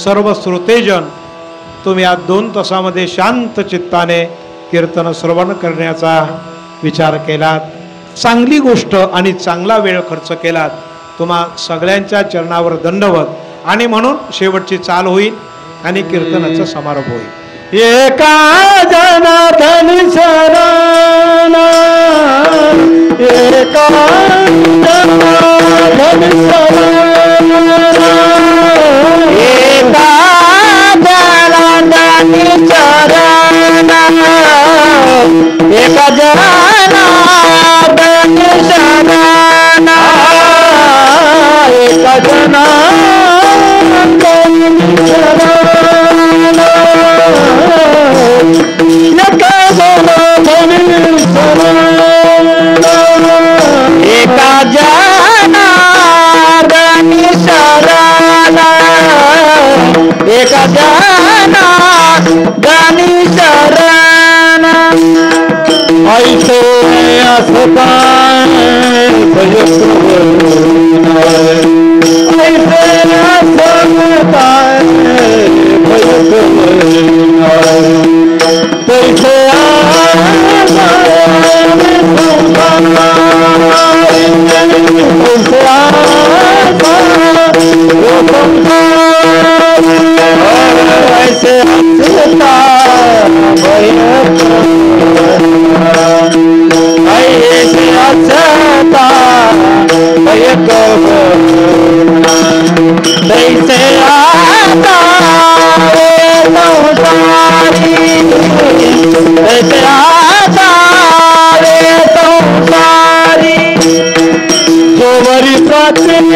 सर्व श्रोतेजन, तुम्ही या 2 तासामध्ये शांत चित्ताने कीर्तन श्रवण करण्याचा विचार केलात. चांगली गोष्ट आणि चांगला वेळ खर्च केलात. तुम्हा सगळ्यांच्या चरणावर दंडवत आणि म्हणून शेवटची चाल होईल आणि कीर्तनाचा समारोप होईल. एका जनार्दनी शरण एका जनार्दनी शरण एका जनार्दनी शरण एका जनार्दनी शरण एका जनार्दनी शरण एका जनार्दनी शरण एका जनार्दनी शरण ऐसे असता ऐसे तैसे ऐसे हंसता ऐसे हंसता तैसे आता ऐसे आता संसारी जोवरी प्राचीन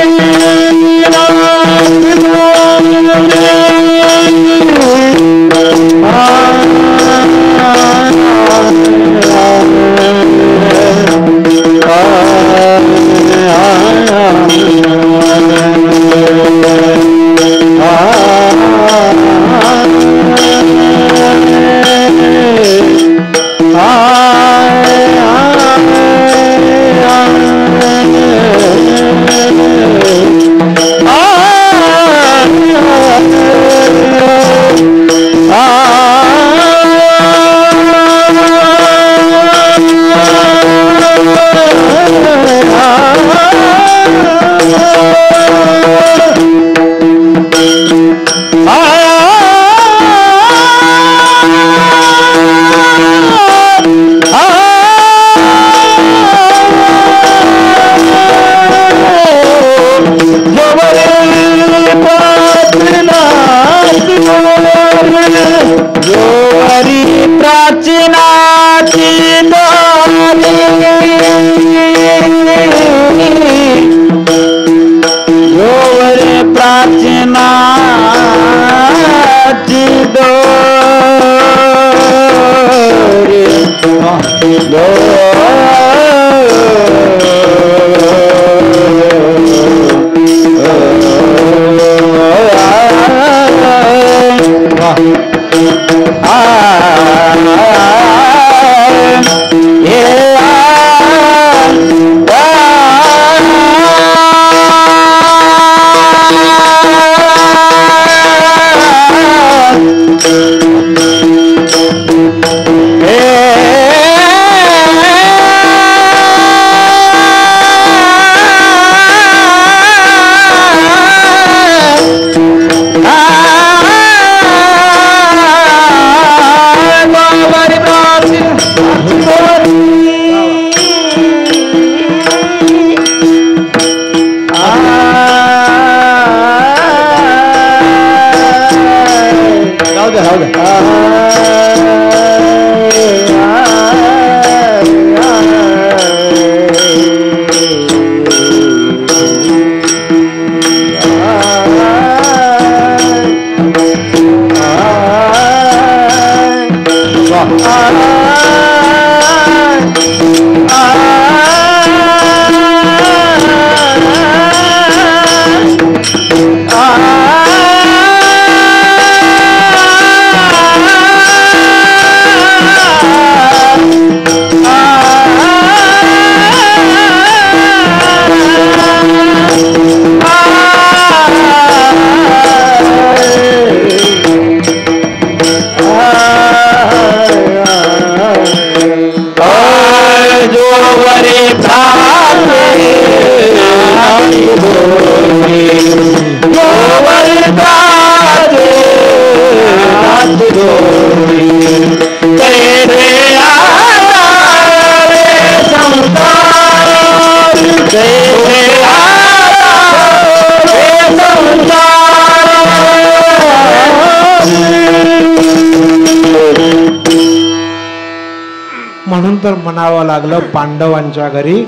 म्हणून तर म्हणावं लागलं, पांडवांच्या घरी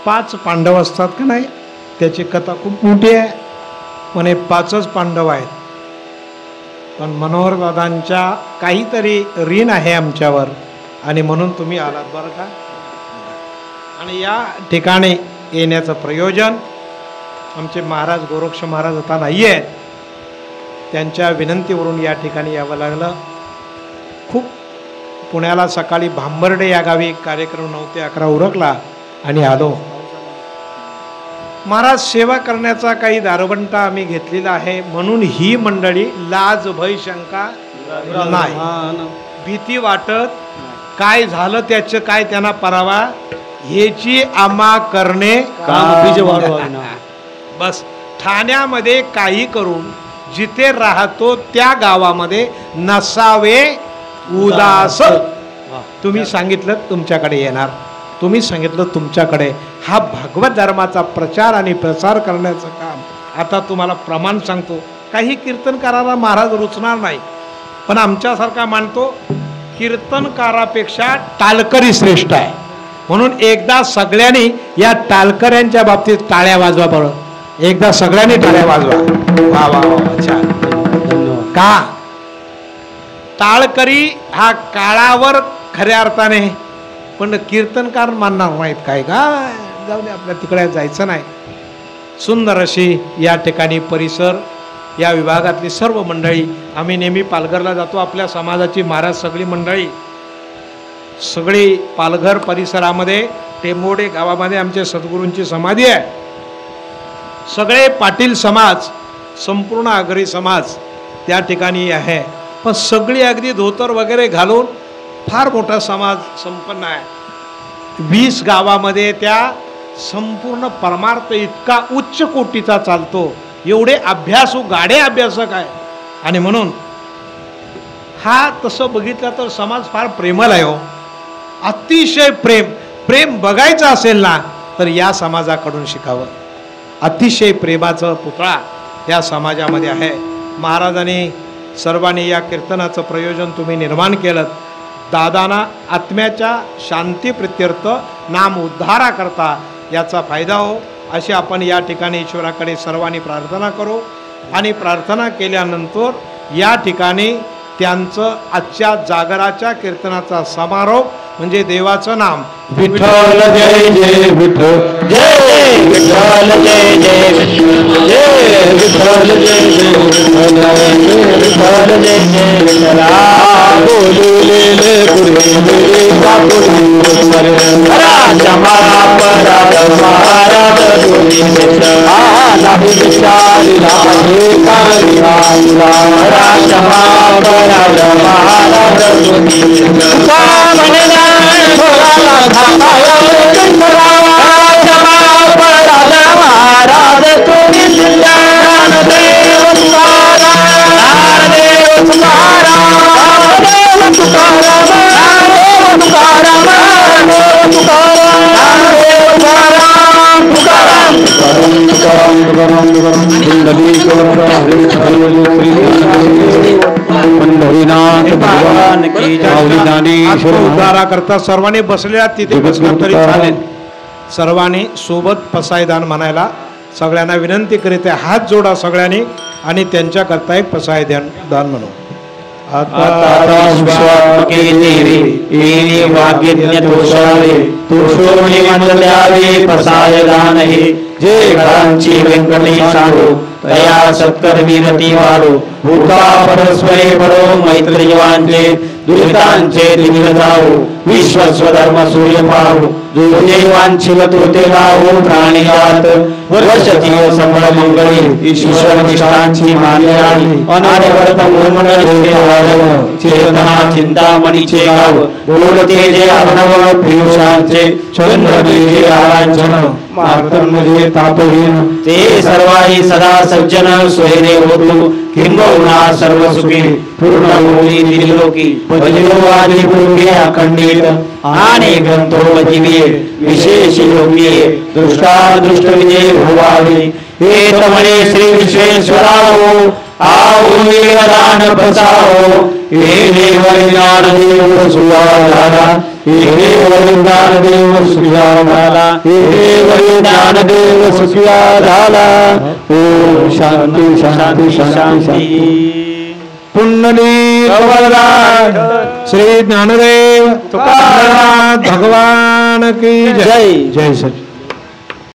5 पांडव असतात का नाही, त्याची कथा खूप मोठी आहे. म्हणे 5च पांडव आहेत, पण मनोहर दादांच्या काहीतरी ऋण आहे आमच्यावर आणि म्हणून तुम्ही आलात बरं का. आणि या ठिकाणी येण्याचं प्रयोजन आमचे महाराज गोरक्ष महाराज आता नाही आहेत, त्यांच्या विनंतीवरून या ठिकाणी यावं लागलं. खूप पुण्याला सकाळी भांबर्डे या गावी एक कार्यक्रम 9 ते 11 उरकला आणि आलो. महाराज सेवा करण्याचा काही दारवंटा आम्ही घेतलेला आहे, म्हणून ही मंडळी लाज भय शंका नाही, भीती वाटत काय झालं त्याचं काय त्यांना परावा ह्याची आम्हा करणे बस. ठाण्यामध्ये काही करून जिथे राहतो त्या गावामध्ये नसावे उदास. तुम्ही सांगितलं तुमच्याकडे येणार, तुम्ही सांगितलं तुमच्याकडे. हा भगवत धर्माचा प्रचार आणि प्रसार करण्याचं काम आता तुम्हाला प्रमाण सांगतो. काही कीर्तनकाराला महाराज रुचणार नाही, पण आमच्यासारखा मानतो कीर्तनकारापेक्षा टाळकरी श्रेष्ठ आहे. म्हणून एकदा सगळ्यांनी या टाळकऱ्यांच्या बाबतीत टाळ्या वाजवा बरं. एकदा सगळ्यांनी टाळ्या वाजवा. वा वा वा, छान. का टाळकरी हा काळावर खऱ्या अर्थाने, पण कीर्तनकार मानणार नाहीत. काय काय जाऊ दे, आपल्या तिकडे जायचं नाही. सुंदर अशी या ठिकाणी परिसर, या विभागातली सर्व मंडळी. आम्ही नेहमी पालघरला जातो, आपल्या समाजाची महाराज सगळी मंडळी सगळी पालघर परिसरामध्ये टेंबोडे गावामध्ये आमच्या सद्गुरूंची समाधी आहे. सगळे पाटील समाज, संपूर्ण आगरी समाज त्या ठिकाणी आहे, पण सगळी अगदी धोतर वगैरे घालून फार मोठा समाज संपन्न आहे. 20 गावामध्ये त्या संपूर्ण परमार्थ इतका उच्च कोटीचा चालतो. एवढे अभ्यासू गाडे अभ्यासक आहे. आणि म्हणून हा तसं बघितलं तर समाज फार प्रेमळ आहे हो, अतिशय प्रेम बघायचं असेल ना तर या समाजाकडून शिकावं. अतिशय प्रेमाचं पुतळा या समाजामध्ये आहे. महाराजांनी सर्वांनी या कीर्तनाचं प्रयोजन तुम्ही निर्माण केलं. दादांना आत्म्याच्या शांतीप्रित्यर्थ नाम उद्धारा करता याचा फायदा हो, अशी आपण या ठिकाणी ईश्वराकडे सर्वांनी प्रार्थना करू. आणि प्रार्थना केल्यानंतर या ठिकाणी त्यांचं आजच्या जागराच्या कीर्तनाचा समारोप म्हणजे देवाचं नाम विठ्ठल जय जय विठ्ठल, जय विठ्ठल जय जय विठ्ठल, जय विठ्ठल जय जय विठ्ठल, विठ्ठल जय जय विठ्ठला. बोललेले पुरे मेरे बापुरी राजमा पराद महाराज दोन्ही मित्र नाही विचारिला हे कारिला राजमा पराद महाराज दोन्ही मित्र. उद्धारा करता सर्वांनी बसलेल्या तिथे बसलं तरी चालेल. सर्वांनी सोबत पसायदान म्हणायला सगळ्यांना विनंती करीत आहे. हात जोडा सगळ्यांनी आणि त्यांच्याकरता एक पसायदान म्हणू. आता विश्वात्मके देवी येणे वाग्यज्ञ दोषावे तुषोणी मंद द्यावे पसाय दान हे जे घरांची व्यंकटेशाडो तया सत्कर्मी रती वाढो भूता परस्परे पडो मैत्रीवांचे दुरितांचे दिव्य जाओ विश्वस्वधर्म सूर्य पाहो जो देवांची तो ते लावो प्राणी जात वर्षतीय संबळ मंगळी ईश्वर निष्ठांची मान्याळी अनादिवर्त मूलमंडळ चेतना चिंतामणीचे गाव बोलते जे अभिनव पियुषांचे चंद्रदेवी आरांजन मार्तंडे तापहीन ते सर्वाही सदा सज्जन सोयरे होतो किंबहुना सर्व सुखी पूर्ण होई त्रिलोकी भजलो आदि पूर्वे अखंडित आणि ग्रंथो जीवे विशेष योगी दृष्टा दृष्ट विजय भवावे हे तमणे श्री विश्वेश्वराओ आओ दान बचाओ हे देव ज्ञान देव सुवाला हे देव ज्ञान देव सुवाला हे देव ज्ञान देव सुवाला ओम शांती शांती शांती पुंडली कवरदार श्री ज्ञानदेव तुकाराम भगवान की जय जय सच।